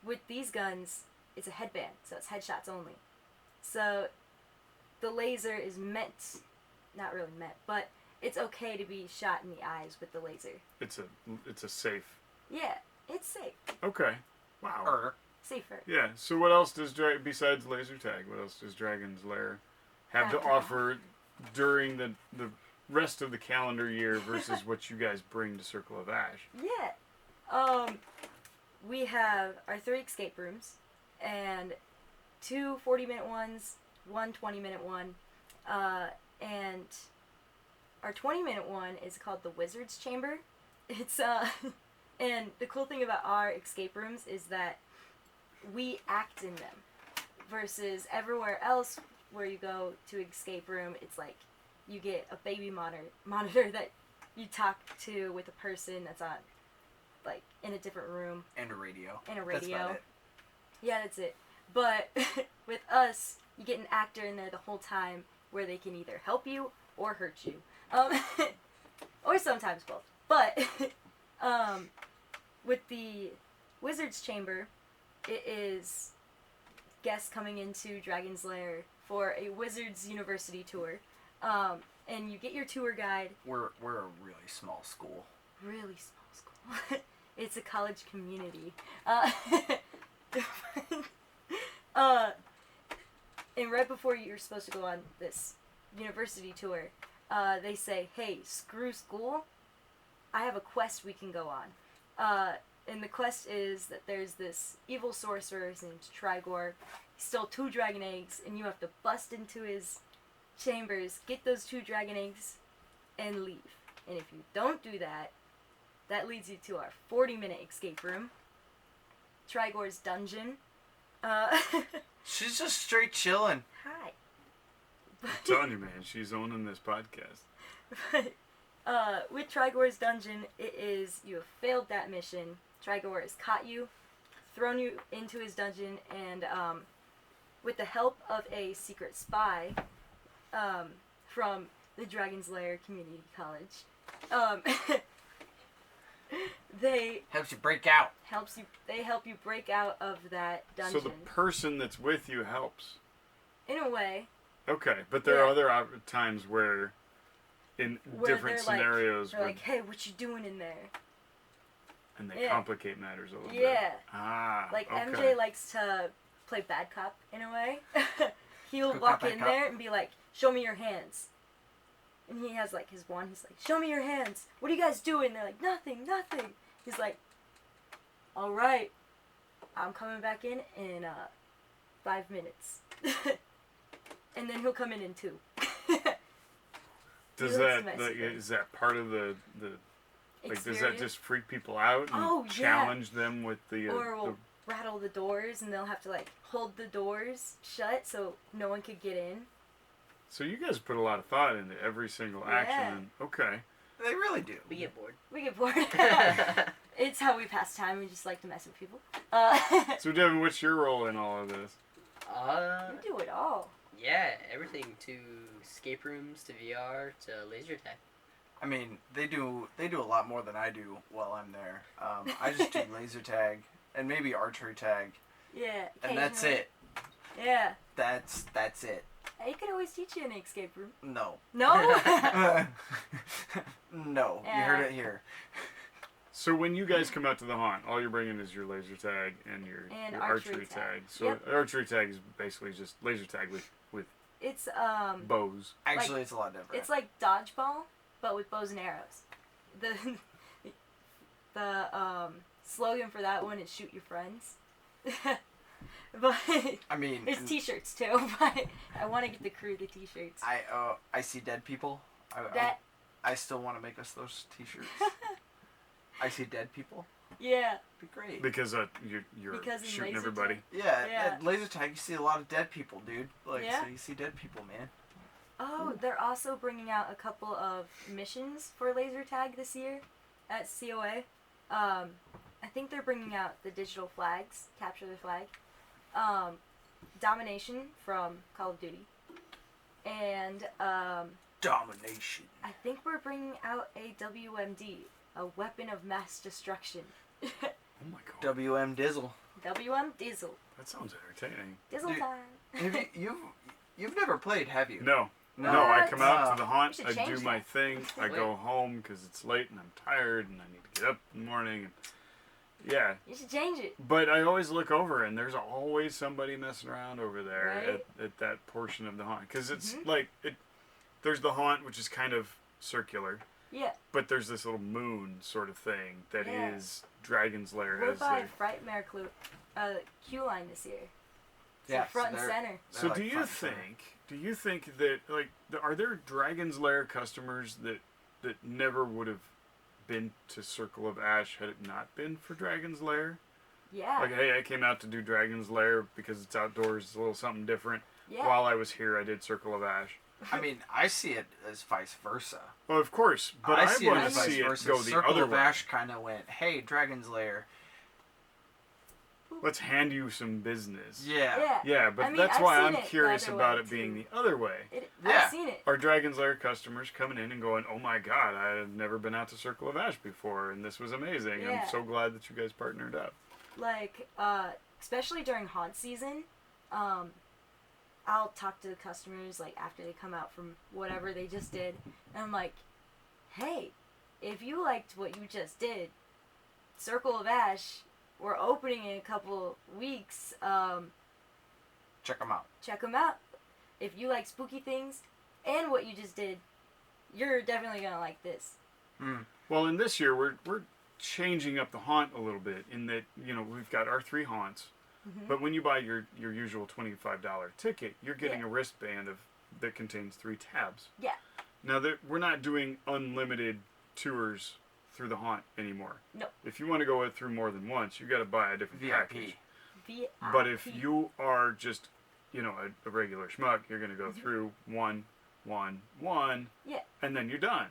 with these guns, it's a headband, so it's headshots only. So the laser is not really meant, but it's okay to be shot in the eyes with the laser. It's a safe. Yeah, it's safe. Okay. Wow. Safer. Yeah. So what else does besides laser tag? What else does Dragon's Lair have to offer during the rest of the calendar year versus what you guys bring to Circle of Ash. Yeah. We have our 3 escape rooms and 2 40-minute ones, 1 20-minute one, and our 20-minute one is called the Wizard's Chamber. It's and the cool thing about our escape rooms is that we act in them versus everywhere else where you go to escape room, it's like you get a baby monitor that you talk to with a person that's on, like, in a different room. And a radio. And a radio. That's about it. Yeah, that's it. But with us, you get an actor in there the whole time where they can either help you or hurt you. Or sometimes both. But with the Wizard's Chamber, it is guests coming into Dragon's Lair for a Wizards University tour. And you get your tour guide. We're a really small school. Really small school. It's a college community. And right before you're supposed to go on this university tour, they say, hey, screw school. I have a quest we can go on. And the quest is that there's this evil sorcerer, his name's Trigor. He stole 2 dragon eggs, and you have to bust into his chambers, get those 2 dragon eggs, and leave. And if you don't do that, that leads you to our 40-minute escape room, Trigor's dungeon. She's just straight chilling. Hi. I'm telling you, man, she's owning this podcast. But with Trigor's dungeon, it is you have failed that mission. Trigor has caught you, thrown you into his dungeon, and with the help of a secret spy from the Dragon's Lair Community College, they Helps you break out. They help you break out of that dungeon. So the person that's with you helps. In a way. Okay, but there are other times where, in Where different they're scenarios, They're like, hey, what you doing in there? and they complicate matters a little bit. Yeah. Ah, Like, okay. MJ likes to play bad cop, in a way. He'll Good walk cop, bad in cop. there and be like, show me your hands. And he has, like, his wand. He's like, show me your hands. What are you guys doing? They're like, nothing. He's like, all right. I'm coming back in 5 minutes. And then he'll come in 2. Does He likes that, to mess like, with is that part of the like, does that experience. just freak people out and Oh, yeah. challenge them with the, Or we'll rattle the doors, and they'll have to, like, hold the doors shut so no one could get in. So you guys put a lot of thought into every single action. Yeah. And, okay. They really do. We get bored. We get bored. Yeah, It's how we pass time. We just like to mess with people. So Devin, what's your role in all of this? You do it all. everything to escape rooms to VR to laser tag. I mean, they do a lot more than I do while I'm there. I just do laser tag and maybe archery tag, Yeah. and that's occasionally. it. Yeah. That's it. I could always teach you an escape room. No. No? No. You Yeah. heard it here. So when you guys come out to the haunt, all you're bringing is your laser tag and your And archery archery tag. tag. So Yep. archery tag is basically just laser tag with It's bows. Actually, it's a lot different. it's like dodgeball, but with bows and arrows. The slogan for that one is shoot your friends. But I mean, there's t-shirts too, but I want to get the crew the t-shirts. I see dead people. I still want to make us those t-shirts. I see dead people. Yeah. Be great. Because you're Because in shooting laser everybody. tag? Yeah, Yeah. at laser tag you see a lot of dead people, dude. Like, Yeah? so you see dead people, man. Oh, they're also bringing out a couple of missions for laser tag this year at COA. I think they're bringing out the digital flags, capture the flag, domination from Call of Duty, and Domination. I think we're bringing out a WMD, a weapon of mass destruction. Oh my god. WM Dizzle. WM Diesel. That sounds entertaining. Diesel Dude, time. Have you've never played, have you? No. No. No, I What? come out Oh. to the haunt, We I should do change my that. thing, I go home because it's late and I'm tired and I need to get up in the morning. And, yeah, You should change it. but I always look over and there's always somebody messing around over there Right? at that portion of the haunt. Because it's Mhm. like, there's the haunt, which is kind of circular, Yeah. but there's this little moon sort of thing that Yeah. is Dragon's Lair. We're as by they- Frightmare queue line this year. It's Yeah, like front so and center. So like do you front and center. think that like are there Dragon's Lair customers that never would have been to Circle of Ash had it not been for Dragon's Lair? Yeah. Like, hey, I came out to do Dragon's Lair because it's outdoors, it's a little something different. Yeah. While I was here, I did Circle of Ash. I mean, I see it as vice versa. Well, of course, but I see it want to as vice see it versa. go the Circle other of way. Ash kind of went, hey, Dragon's Lair. Let's hand you some business. Yeah. Yeah. Yeah, but I mean, that's I've why seen I'm it the curious other about way, it being too. the other way. Yeah. I've seen it. Are Dragon's Lair customers coming in and going, oh my god, I have never been out to Circle of Ash before, and this was amazing. Yeah. I'm so glad that you guys partnered up. Like, especially during haunt season, I'll talk to the customers like after they come out from whatever they just did, and I'm like, hey, if you liked what you just did, Circle of Ash, we're opening in a couple weeks. Check them out. Check them out. If you like spooky things and what you just did, you're definitely gonna like this. Well, in this year, we're changing up the haunt a little bit in that, you know, we've got our 3 haunts, but when you buy your usual $25 ticket, you're getting Yeah. a wristband that contains 3 tabs. Yeah. Now, we're not doing unlimited tours through the haunt anymore. No. If you want to go through more than once, you got to buy a different package. VIP. But if you are just, you know, a regular schmuck, you're going to go through one, Yeah. and then you're done.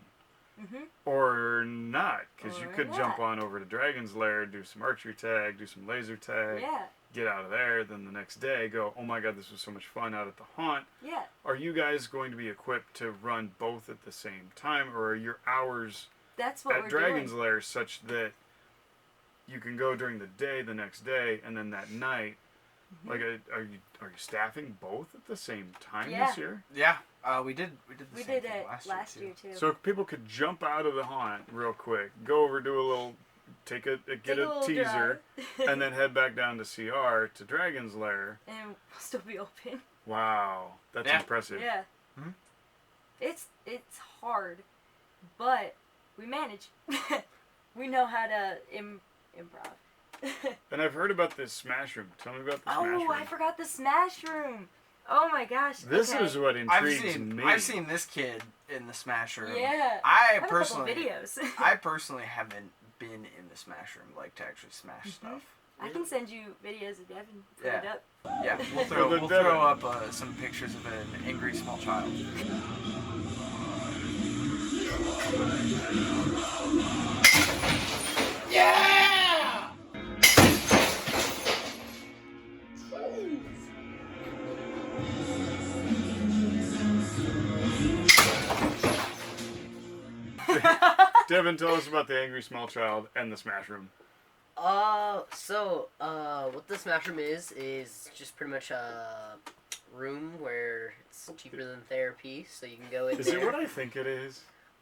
Mhm. Or not, because you Or could jump not. on over to Dragon's Lair, do some archery tag, do some laser tag, Yeah. get out of there, then the next day go, oh my god, this was so much fun out at the haunt. Yeah. Are you guys going to be equipped to run both at the same time, or are your hours That's what at we're Dragon's doing. Lair such that you can go during the day the next day, and then that night, Mm-hmm. like, are you staffing both at the same time Yeah. this year? Yeah. We did the We same did thing it last year too. too. So people could jump out of the haunt real quick, go over, do a little, get a little teaser, drive. and then head back down to CR to Dragon's Lair. and we'll still be open. Wow, that's Yeah. impressive. Yeah. Mhm. It's hard, but we manage. We know how to improv. And I've heard about this smash room. Tell me about the smash room. Oh, I forgot the smash room. Oh my gosh. This okay. is what intrigues me. I've seen this kid in the Smash Room. Yeah. I have personally a couple videos. I personally haven't been in the Smash Room, like to actually smash stuff. I can send you videos if you haven't put it Yeah. up. Yeah, we'll Well, throw up some pictures of an angry small child. Devin, tell us about the angry small child and the smash room. What the Smash Room is just pretty much a room where it's cheaper than therapy, so you can go in Is there. it what I think it is?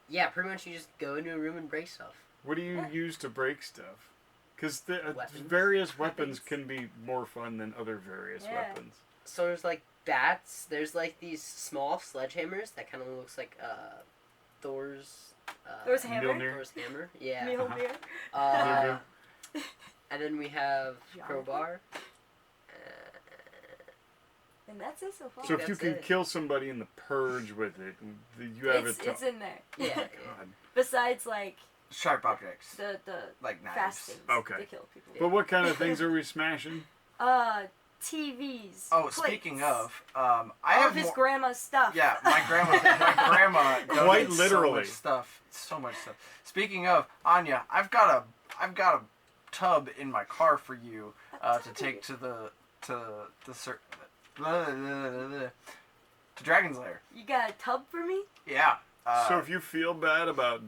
Yeah, pretty much you just go into a room and break stuff. What do you Yeah. use to break stuff? Because Weapons. various weapons can be more fun than other various Yeah. weapons. So there's like bats, there's like these small sledgehammers that kind of looks like Thor's Thor's hammer. Mjolnir. Thor's hammer. Yeah. Mjolnir. Uh, and then we have Jonathan? crowbar. And that's it so far. So if you That's can it. kill somebody in the purge with it, you have it's, it. it's in there. Yeah. God. Besides, like, Sharp objects, the like knives. fast things Okay. to kill people. But what kind of things are we smashing? TVs. Oh, plates, speaking of, I all have of his more, grandma's stuff. Yeah, my grandma Quite donates literally. so much stuff. Speaking of, Anya, I've got a tub in my car for you to take to Dragon's Lair. You got a tub for me? Yeah. So if you feel bad about,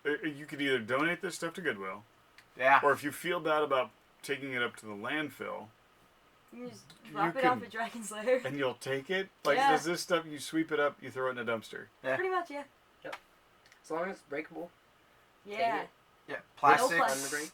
you could either donate this stuff to Goodwill, yeah. or if you feel bad about taking it up to the landfill, You can just drop You it off can- at Dragon's Lair. and you'll take it. Like, Yeah. does this stuff, you sweep it up, you throw it in a dumpster. Yeah. Pretty much, yeah. As long as it's breakable. Yeah. it. Yeah. plastic. Plastics.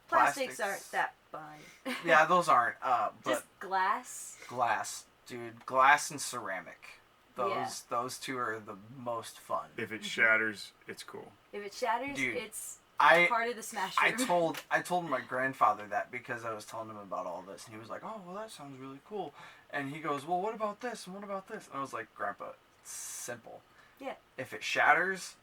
Plastics aren't that fun. Yeah, those aren't. But Just glass. glass, dude. Glass and ceramic. Those two are the most fun. If it shatters, it's cool. If it shatters, Dude, it's I part of the smash I room. told my grandfather that because I was telling him about all this, and he was like, "Oh, well, that sounds really cool." And he goes, "Well, what about this? And what about this?" And I was like, "Grandpa, it's simple. Yeah. If it shatters,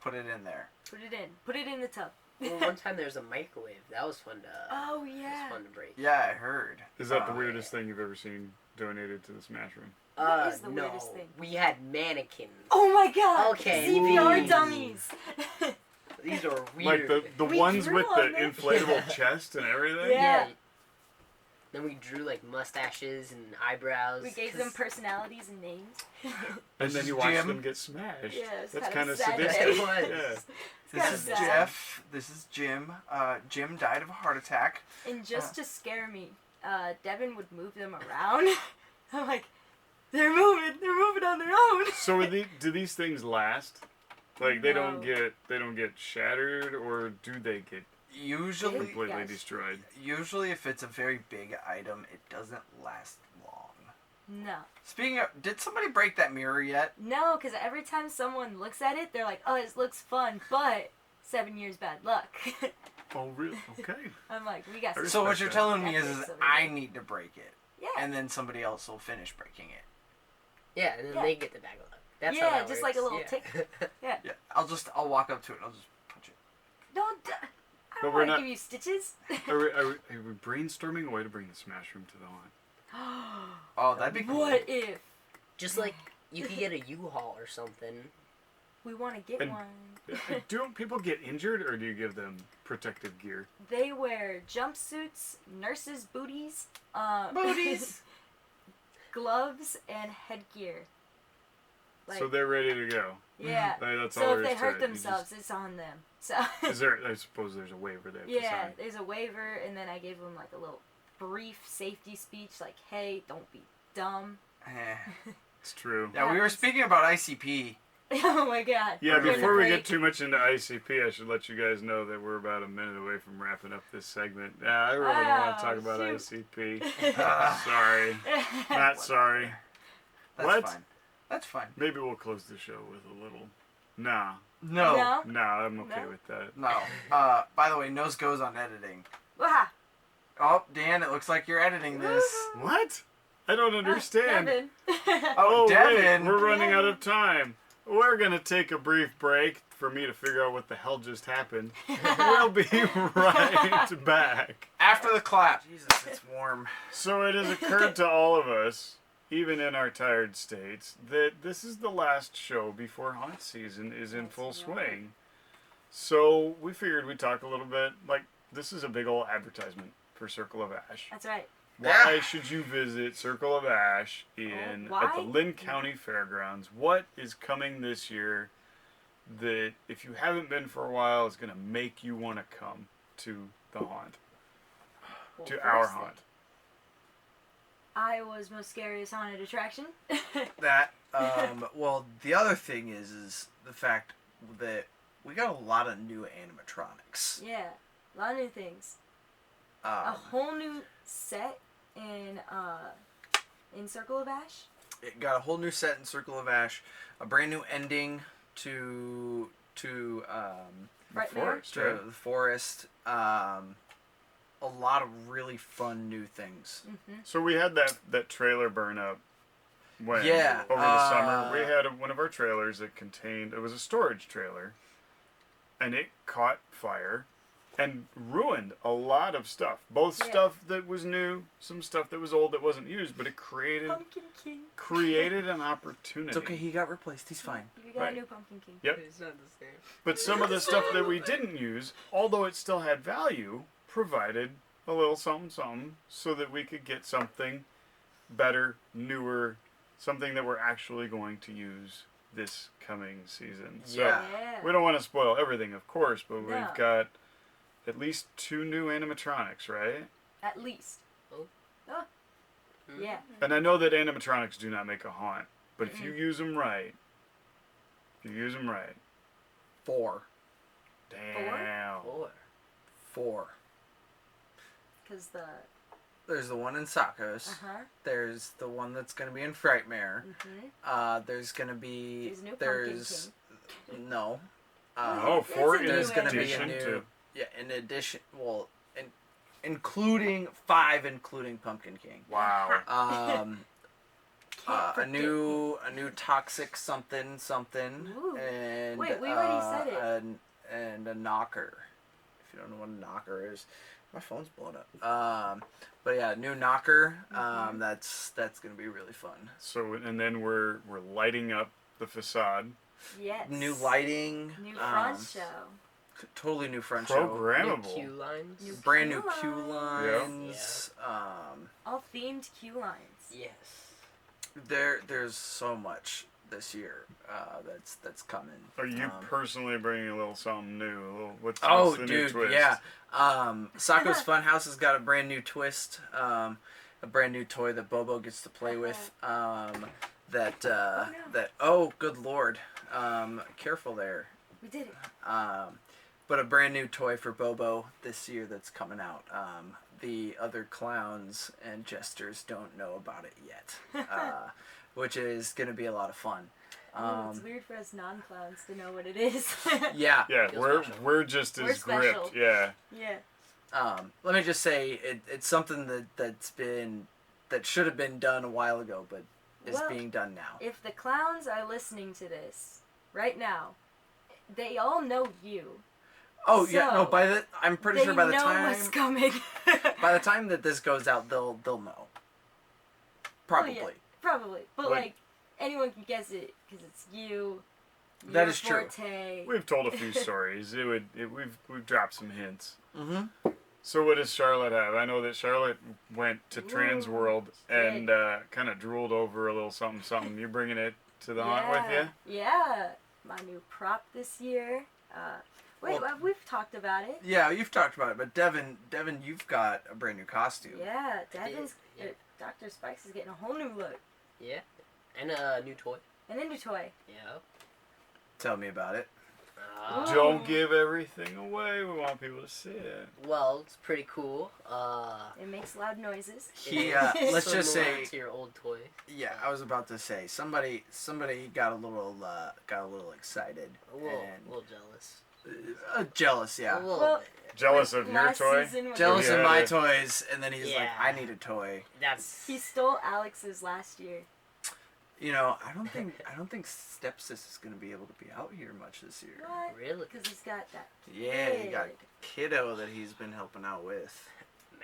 put it in there." Put it in. Put it in the tub. Well, one time there was a microwave. That was fun to. Oh That yeah. was fun to break. Yeah, I heard. Is that the Uh, weirdest thing you've ever seen donated to the Smash Room? What is the no. weirdest thing? We had mannequins. Oh my god. Okay. CPR Ooh. dummies. These are Like weird. the We ones drew with on the them. inflatable chest and everything? Yeah. Then we drew like mustaches and eyebrows. We gave 'cause- them personalities and names. And This then is you watch Jim. them get smashed. Yeah, it's That's kinda kind of sad. sadistic. It was. Yeah. This kinda is sad. Jeff. This is Jim. Jim died of a heart attack. And just to scare me, Devin would move them around. I'm like, they're moving on their own. So do these things last? Like they don't No. get shattered, or do they get Usually, completely Yes. destroyed? usually if it's a very big item, it doesn't last long. No. Speaking of, did somebody break that mirror yet? No, because every time someone looks at it, they're like, oh, it looks fun, but 7 years bad luck. Oh, really? Okay. I'm like, we got I So what respect you're that. telling me That's is it, so I yeah. need to break it, Yeah. and then somebody else will finish breaking it. Yeah, and then Yeah. they get the bag of luck. That's Yeah, how that just works. like a little yeah. tick. Yeah, I'll walk up to it and I'll just punch it. Don't. I But don't we're want to not- give you stitches. Are we brainstorming a way to bring the Smash Room to the haunt? Oh, that'd be cool. What if Just like you could get a U-Haul or something. we want to get And- one? Do people get injured, or do you give them protective gear? They wear jumpsuits, nurses' booties, Booties. gloves, and headgear. Like, So they're ready to go. yeah. Like, that's all So there if they is to hurt it. You themselves, it's on them. So. Is there? I suppose there's a waiver they have to Yeah, sign. there's a waiver, and then I gave them like a little brief safety speech, like, "Hey, don't be dumb." Eh. It's true. Yeah, we were speaking about ICP. Oh my god. Yeah, We're getting a before we break. get too much into ICP, I should let you guys know that we're about a minute away from wrapping up this segment. Yeah, I really don't want to talk about shoot. ICP. Sorry. Not sorry. That's What? fine. That's fine. Maybe we'll close the show with a little. Nah. No. No? Nah, I'm okay No? with that. No. By the way, nose goes on editing. Wah! Oh, Dan, it looks like you're editing this. What? I don't understand. Devin. Oh, Devin. wait, we're running out of time. We're going to take a brief break for me to figure out what the hell just happened. We'll be right back. After the clap. Jesus, it's warm. So it has occurred to all of us, even in our tired states, that this is the last show before haunt season is in full swing. So we figured we'd talk a little bit, like, this is a big old advertisement for Circle of Ash. That's right. Why should you visit Circle of Ash at the why? Lynn County Fairgrounds? What is coming this year that, if you haven't been for a while, is going to make you want to come to the haunt, Well, to our first thing, haunt? Iowa's most scariest haunted attraction. That, well, the other thing is the fact that we got a lot of new animatronics. Yeah, a lot of new things. A whole new set in Circle of Ash. It got a whole new set in Circle of Ash, a brand new ending to Right there. Forest, to right? the forest. A lot of really fun new things. Mm-hmm. So we had that trailer burn up when Yeah, over the summer. We had one of our trailers that it was a storage trailer, and it caught fire and ruined a lot of stuff. Both Yeah. stuff that was new, some stuff that was old that wasn't used, but it Pumpkin King. created an opportunity. It's okay, he got replaced. He's fine. You got Right. a new Pumpkin King. Yep. It's not the same. But some of the stuff that we didn't use, although it still had value, provided a little something, something, so that we could get something better, newer, something that we're actually going to use this coming season. So Yeah. Yeah. we don't want to spoil everything, of course, but No. we've got at least 2 new animatronics, right? At least. Oh. Oh. Yeah. And I know that animatronics do not make a haunt, but if you use them right, 4. damn. Four. 4. Because the There's the one in Sakos. Uh-huh. There's the one that's going to be in Frightmare. Mm-hmm. There's going to be... There's a new Pumpkin King. No. Oh, That's for a new There's going to be a addition new... to... Yeah, in addition... Well, including 5, including Pumpkin King. Wow. A new toxic something, Ooh. and Wait, we already said it. and a knocker. If you don't know what a knocker is, my phone's blowing up. But yeah, new knocker. Mm-hmm. That's gonna be really fun. So, and then we're lighting up the facade. Yes. New lighting. New front show. Totally new front New Programmable. queue lines. New Brand new queue queue lines. lines. All themed queue lines. Yes. There's so much this year that's coming. Are you personally bringing a little something new? A little, what's the new dude, twist? yeah. Sako's Funhouse has got a brand new twist. A brand new toy that Bobo gets to play with. Oh, good lord. Careful there. We did it. But a brand new toy for Bobo this year that's coming out. The other clowns and jesters don't know about it yet, which is going to be a lot of fun. It's weird for us non-clowns to know what it is. Yeah. Yeah, Feels we're just We're as gripped. special. Yeah. Yeah. Let me just say it's something that should have been done a while ago, but is being done now. If the clowns are listening to this right now, they all know you. Oh yeah, no. So, I'm pretty sure by the They know time what's coming. by the time that this goes out, they'll know. Probably. Oh, yeah, probably. But Like- like anyone can guess it because it's you. That your is true. forte. We've told a few stories. We've dropped some hints. Mm-hmm. So what does Charlotte have? I know that Charlotte went to Ooh, Trans World she did. and kind of drooled over a little something something. You bringing it to the haunt with you? Yeah. My new prop this year. We've talked about it. Yeah, you've talked about it, but Devin, you've got a brand new costume. Yeah, Devin's Yeah. Dr. Spikes is getting a whole new look. Yeah. And a new toy. An indie toy. Yeah. Tell me about it. Ooh. Don't give everything away. We want people to see it. Well, it's pretty cool. It makes loud noises. He, it's let's just similar say- to your old toy. Yeah, I was about to say somebody got a little excited A little and jealous. jealous. Yeah, A little Well, bit. Jealous of your last toy? season when jealous Yeah. of my toys, and then he's like, Yeah. I need a toy. That's he stole Alex's last year. You know, I don't think Stepsis is gonna be able to be out here much this year. What? really. Because he's got that. Yeah, he got kid. kiddo that he's been helping out with.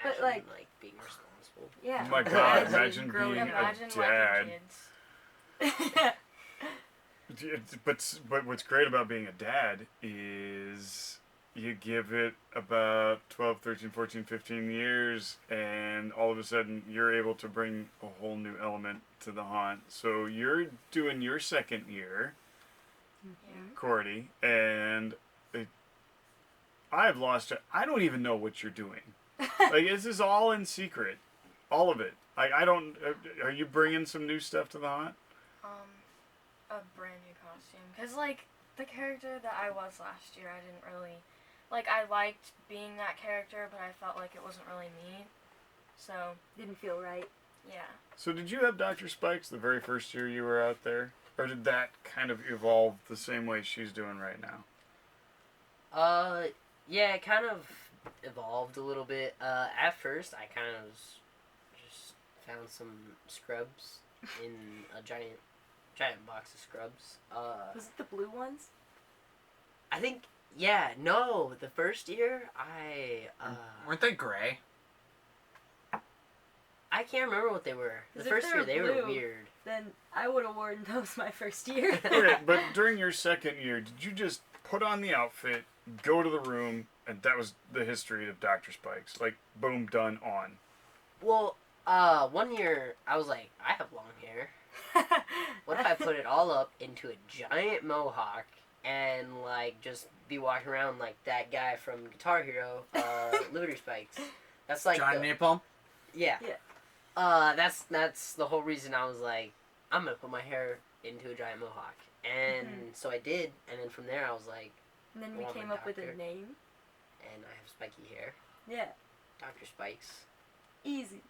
Imagine, like- being responsible. Yeah. Oh my God, Imagine imagine growing being up. a Imagine dad. liking kids. But what's great about being a dad is you give it about 12, 13, 14, 15 years and all of a sudden you're able to bring a whole new element to the haunt. So you're doing your second year, Cordy, and I've lost it. I don't even know what you're doing. Like, this is all in secret. All of it. I don't... Are you bringing some new stuff to the haunt? A brand new costume. Because, like, the character that I was last year, I didn't really... Like, I liked being that character, but I felt like it wasn't really me. So, Didn't feel right. yeah. So did you have Dr. Spikes the very first year you were out there? Or did that kind of evolve the same way she's doing right now? Yeah, it kind of evolved a little bit. At first, I kind of just found some scrubs in a giant box of scrubs. Was it the blue ones? I think, yeah, no, the first year, Weren't they gray? I can't remember what they were. The 'Cause if first they year, were they were blue- weird. Then I would have worn those my first year. Okay, but during your second year, did you just put on the outfit, go to the room, and that was the history of Dr. Spikes? Like, boom, done, on. Well, one year, I was like, I have long hair. What if I put it all up into a giant mohawk and, like, just be walking around like that guy from Guitar Hero, Liberty Spikes? That's like Johnny the- Napalm? Yeah. Yeah. That's the whole reason I was like, I'm gonna put my hair into a giant mohawk. And so I did, and then from there I was like, And then we Well, I'm came a up with a doctor. name. and I have spiky hair. Yeah. Dr. Spikes. Easy.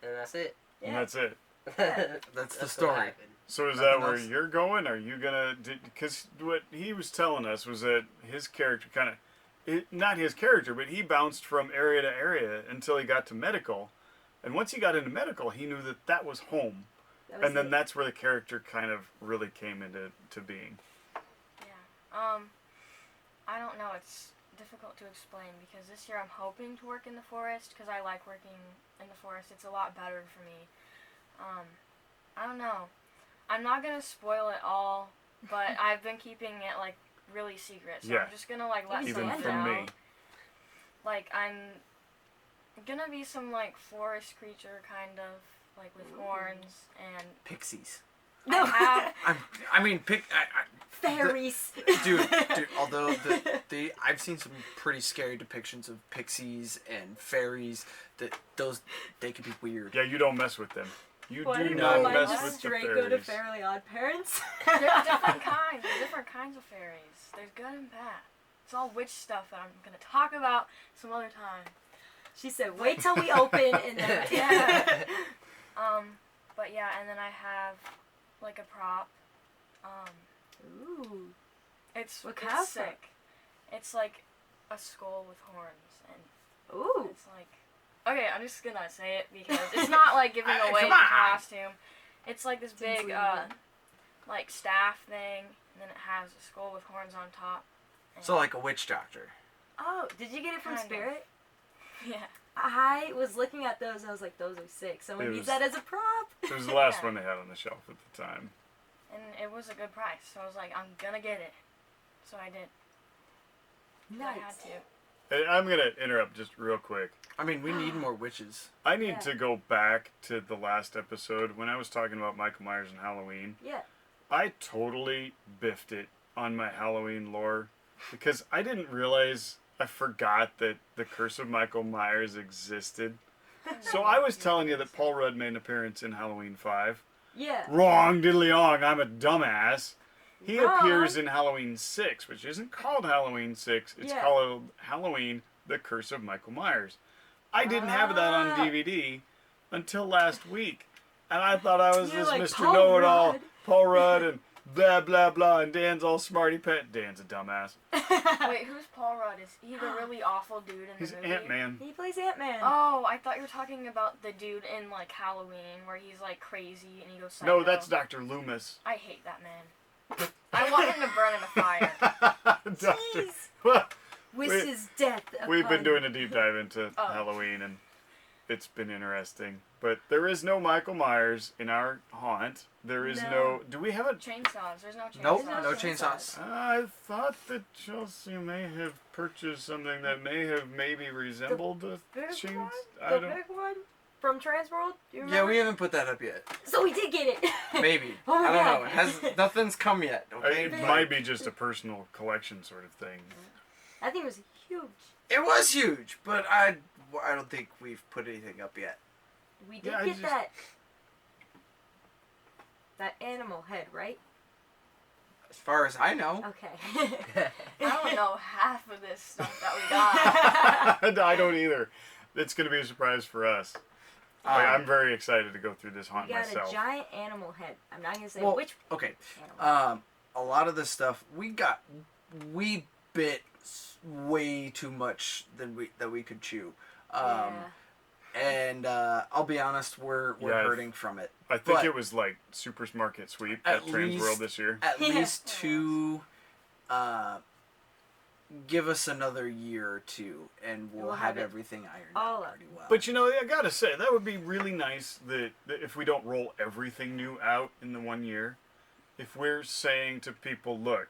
And that's it. And that's it. That's the what story. happened. So is Nothing that where else? you're going? Are you gonna? Because what he was telling us was that his character kind of, not his character, but he bounced from area to area until he got to medical, and once he got into medical, he knew that that was home, That was and then it. that's where the character kind of really came into being. Yeah. I don't know. It's difficult to explain because this year I'm hoping to work in the forest because I like working in the forest. It's a lot better for me. I don't know. I'm not gonna spoil it all, but I've been keeping it like really secret. So Yeah. I'm just gonna like let Even some Even of it from out. me. Like I'm gonna be some like forest creature kind of like with horns and Pixies. No. Fairies. Dude, although I've seen some pretty scary depictions of pixies and fairies. They could be weird. Yeah, you don't mess with them. You Why do did not my mind mess just with the straight go to fairies. Fairly Odd Parents? there's different kinds. There's different kinds of fairies. There's good and bad. It's all witch stuff that I'm gonna talk about some other time. She said, "Wait till we open and then." Yeah. But yeah, and then I have like a prop. Ooh. It's What kind of it's sick. It's like a skull with horns, and Ooh. it's like, okay, I'm just gonna say it because it's not like giving away Come the on. costume. It's like this big Tinsley. like staff thing, and then it has a skull with horns on top. And So like a witch doctor. Oh, did you get it from Kind of. Spirit? yeah. I was looking at those. I was like, "Those are sick." Someone It needs was- that as a prop. It was the last Yeah. one they had on the shelf at the time. And it was a good price, so I was like, I'm gonna get it. So I did. I had Nice. to. Hey, I'm gonna interrupt just real quick. I mean, we need more witches. I need Yeah. to go back to the last episode when I was talking about Michael Myers and Halloween. Yeah. I totally biffed it on my Halloween lore because I didn't realize, I forgot that the Curse of Michael Myers existed. So I was telling you that Paul Rudd made an appearance in Halloween 5. Yeah. Wrong, diddly-ong, I'm a dumbass. He Wrong. appears in Halloween 6, which isn't called Halloween 6. It's Yeah. called Halloween, The Curse of Michael Myers. I didn't have that on Ah. DVD until last week. And I thought I was You're this like, Mr. Paul Know-It-all, Rudd. Paul Rudd, and blah, blah, blah, and Dan's all smarty pet. Dan's a dumbass. Wait, who's Paul Rudd? Is he the really awful dude in He's the movie? Ant-Man. He plays Ant-Man. Oh, I thought you were talking about the dude in like Halloween where he's like crazy and he goes psycho. No, that's Dr. Loomis. I hate that man. I want him to burn in the fire. Jeez. Well, Wish we- his death. we've been upon- doing a deep dive into Oh. Halloween, and it's been interesting. But there is no Michael Myers in our haunt. There is No. no. Do we have a? Chainsaws. There's no chainsaws. Nope, Chainsaws. no chainsaws. I thought that Chelsea may have purchased something that may have maybe resembled a Big chain. one? I The don't. big one from Transworld. Do you remember? Yeah, we haven't put that up yet. So we did get it. Maybe. Oh my I don't God. know. It has nothing's come yet. Okay. It But might be just a personal collection sort of thing. I think it was huge. It was huge, but I don't think we've put anything up yet. We did Yeah, I get just- that animal head, right? As far as I know. Okay. I don't know half of this stuff that we got. I don't either. It's going to be a surprise for us. I'm very excited to go through this haunt We got myself. a giant animal head. I'm not gonna say Well, which okay. animal. A lot of this stuff we bit way too much than we could chew. Yeah. And I'll be honest, we're Yeah, hurting from it. I think but- it was like Supermarket Sweep At at Transworld least- this year. At Yeah. least two. Give us another year or two, and we'll We'll have have it everything ironed all out up. pretty well. But you know, I gotta say, that would be really nice that if we don't roll everything new out in the 1 year, if we're saying to people, look,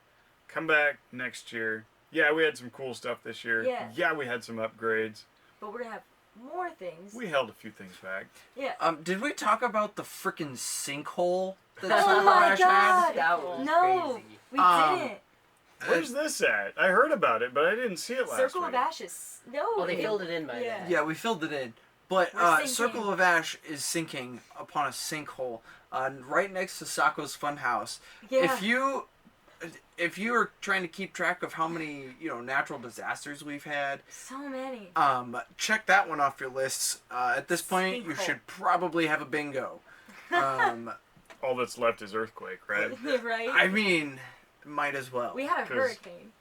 come back next year. Yeah, we had some cool stuff this year. Yeah. We had some upgrades. But we're gonna have more things. We held a few things back. Yeah. Did we talk about the freaking sinkhole that Oh Silver my Ash God. had? That was No, crazy. we Um, didn't. Where's this at? I heard about it, but I didn't see it last Circle week. of Ashes. No. Oh, they filled it in by Yeah. then. Yeah, we filled it in. But We're sinking. Circle of Ash is sinking upon a sinkhole right next to Sako's Funhouse. Yeah. If you if you are trying to keep track of how many, natural disasters we've had, So many. check that one off your lists. At this point, you Sinkhole. should probably have a bingo. All that's left is earthquake, right? Right? I mean, might as well. We had a 'Cause- hurricane.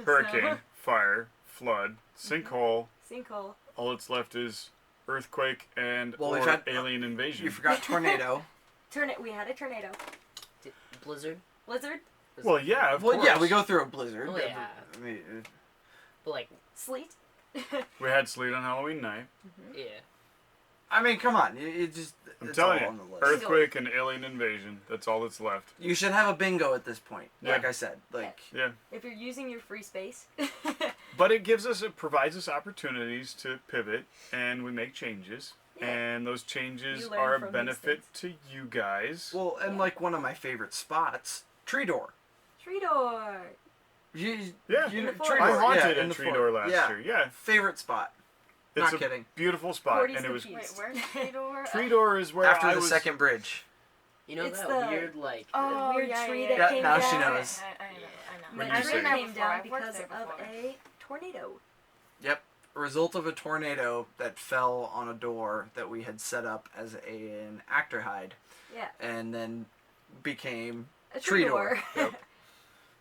Hurricane, fire, flood, sinkhole. Sinkhole. All that's left is earthquake and Well, we've or had- alien invasion. You forgot tornado. We had a tornado. Blizzard. Blizzard. Well, yeah, of Well, course. yeah, we go through a blizzard. Oh, yeah. I mean, But like, Sleet. We had sleet on Halloween night. yeah. come on. It just. I'm it's telling all you, on the list. earthquake and alien invasion. That's all that's left. You should have a bingo at this point. Yeah. Like I said, like. Yeah, If you're using your free space. but it provides us opportunities to pivot, and we make changes, and those changes You learn are a from these benefit to you guys. Well, and like one of my favorite spots, tree door. Tree door. Yeah. In the tree forest. I door. haunted yeah, a in the tree forest. door last Yeah. year. Yeah, Favorite spot. it's Not a kidding. beautiful spot, Courtney's and it was confused. Wait, where's Tree Door? tree door is where After I the was. second bridge. You know It's that the- weird like. Oh, weird yeah, tree yeah, that yeah. came now down. she knows. I know. When The you tree say- came before. down I've worked because there of before. a tornado. Yep. Result of a tornado that fell on a door that we had set up as an actor hide, Yeah. and then became A tree tree door. door. Yep.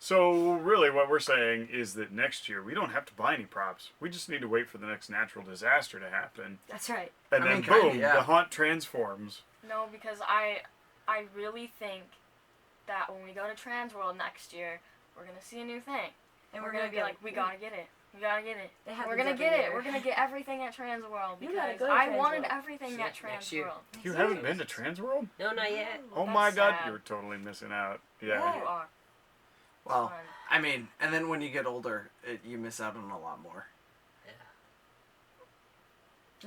So really, what we're saying is that next year we don't have to buy any props. We just need to wait for the next natural disaster to happen, That's right. and I then mean, kinda, boom, yeah. the haunt transforms. No, because I really think that when we go to Transworld next year, we're gonna see a new thing. And We're gonna be go, like, we gotta get it. We gotta get it. It happens We're gonna every get it. year. We're gonna get everything at Transworld You gotta because go to I wanted Transworld. everything Yeah, at next year. Transworld. You haven't been to Transworld? No, not yet. Oh That's my God, sad. you're totally missing out. You Yeah. are. Well, Fun. I mean, and then when you get older, you miss out on a lot more.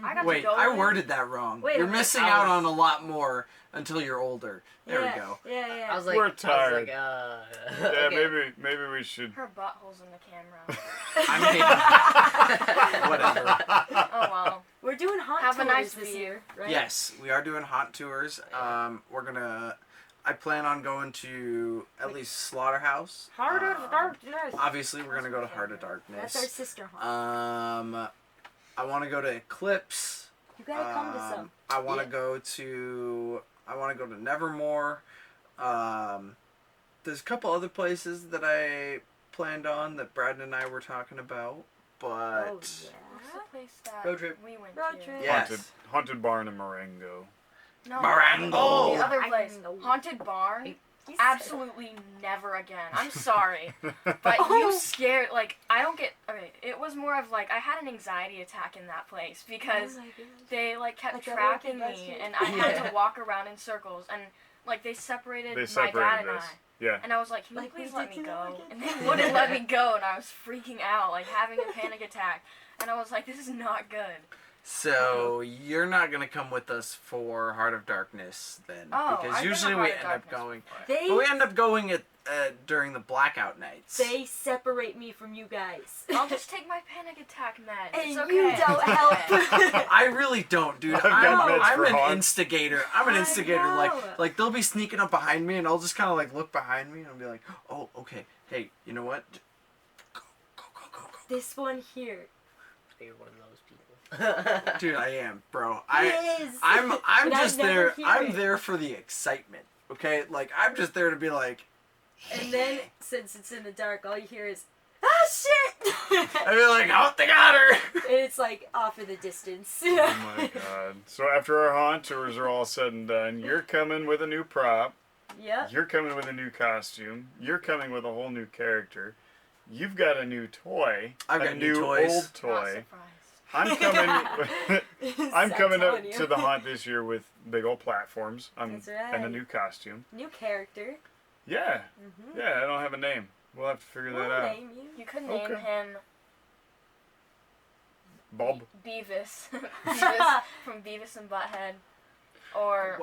I got Wait, to go I there. worded that wrong. Wait a You're minute. missing out on a lot more until you're older. There yeah. we go. Yeah, yeah. I was like, We're I was tired. like, Yeah, okay. maybe we should. Her butthole's in the camera. I mean, whatever. Oh well. We're doing haunt Have a tours nice this view. year, right? Yes, we are doing haunt tours. I plan on going to at least Slaughterhouse. Heart of Darkness. Obviously, we're gonna go to Heart of Darkness. That's our sister haunt. I want to go to Eclipse. You gotta come to some. I want to Yeah. go to. I want to go to Nevermore. There's a couple other places that I planned on that Brad and I were talking about, but Oh, yeah. What's the place that Road trip. we went Road to? trip. Yes. Haunted Barn in Marengo. No. Marengo. Oh, the other I place. know. Haunted Barn. He said- Absolutely never again. I'm sorry. But Oh. you scared, like, I don't get, okay, it was more of like, I had an anxiety attack in that place because Oh my gosh. they, like, kept Like that tracking orchid last me year. and I had Yeah. to walk around in circles and, like, they separated They my separated dad and this. I. Yeah. And I was like, can you Like we please let did me to the go? orchid. And they wouldn't let me go and I was freaking out, like, having a panic attack. And I was like, this is not good. so you're not gonna come with us for Heart of Darkness then, Oh, because I've been usually to we Heart of end up Darkness going. before. But we end up going at during the blackout nights. They separate me from you guys. I'll just take my panic attack meds. And It's okay. you don't help. I really don't, dude. I've got meds I'm for an haunt. instigator. I'm an I instigator. know. Like they'll be sneaking up behind me, and I'll just kind of like look behind me, and I'll be like, oh, okay. Hey, you know what? Go. This one here. You're one of those people. Dude, I am, bro. Yes. I'm But I just never there. hear I'm it. there for the excitement. Okay, like I'm just there to be like. And then, since it's in the dark, all you hear is, ah, shit! I be like, oh, they got her. And it's like off in the distance. Oh my God. So after our haunt tours are all said and done, you're coming with a new prop. Yep. You're coming with a new costume. You're coming with a whole new character. You've got a new toy. I've a got new toys. old Not toy. surprised. I'm coming. I'm Sam coming telling up you. to the haunt this year with big old platforms. That's And a right. new costume. New character. Yeah. Mm-hmm. Yeah. I don't have a name. We'll have to figure that out. Name you. You could name Okay. him Bob. Beavis. Beavis from Beavis and Butthead. Or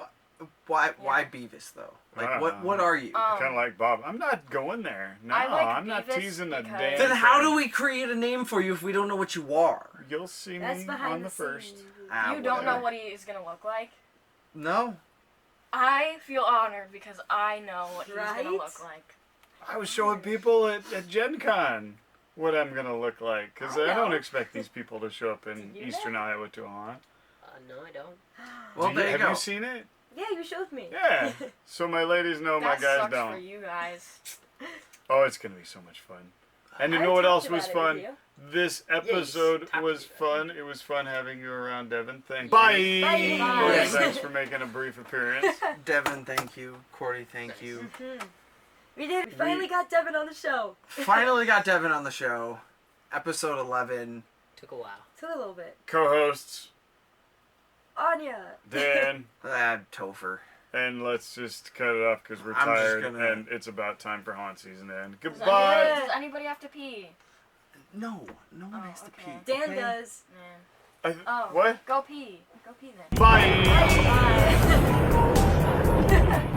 Why Beavis though? Like what are you? Kind of like Bob. I'm not going there. No, I like I'm not Beavis teasing a because- damn Then how thing. do we create a name for you if we don't know what you are? You'll see That's me behind on the the first. scenes. Ah, you don't know whatever. what he is gonna look like. No. I feel honored because I know what he's Right? gonna look like. I was showing people at Gen Con what I'm going to look like. Because I don't know. expect these people to show up in Did you Eastern know? Iowa to a haunt. No, I don't. Well, there you Have go. you seen it? Yeah, you showed me. Yeah. So my ladies know, my That guys sucks don't. for you guys. Oh, it's going to be so much fun. And you I know what talked else was about it with fun? you. This you episode talked was about fun. It was fun having you around, Devin. Thank Bye. you. Bye. Thanks for making a brief appearance. Devin, thank you. Cordy, thank you. We did. We finally got Devin on the show. Finally got Devin on the show. Episode 11. Took a while. Took a little bit. Co-hosts, Anya. Dan, Topher. and let's just cut it off because we're I'm just tired gonna- and it's about time for haunt season to end. Does Goodbye. anybody, does anybody have to pee? No one Oh, has to okay. pee. Dan okay? does. Man. Oh. What? Go pee. Go pee then. Bye. Bye.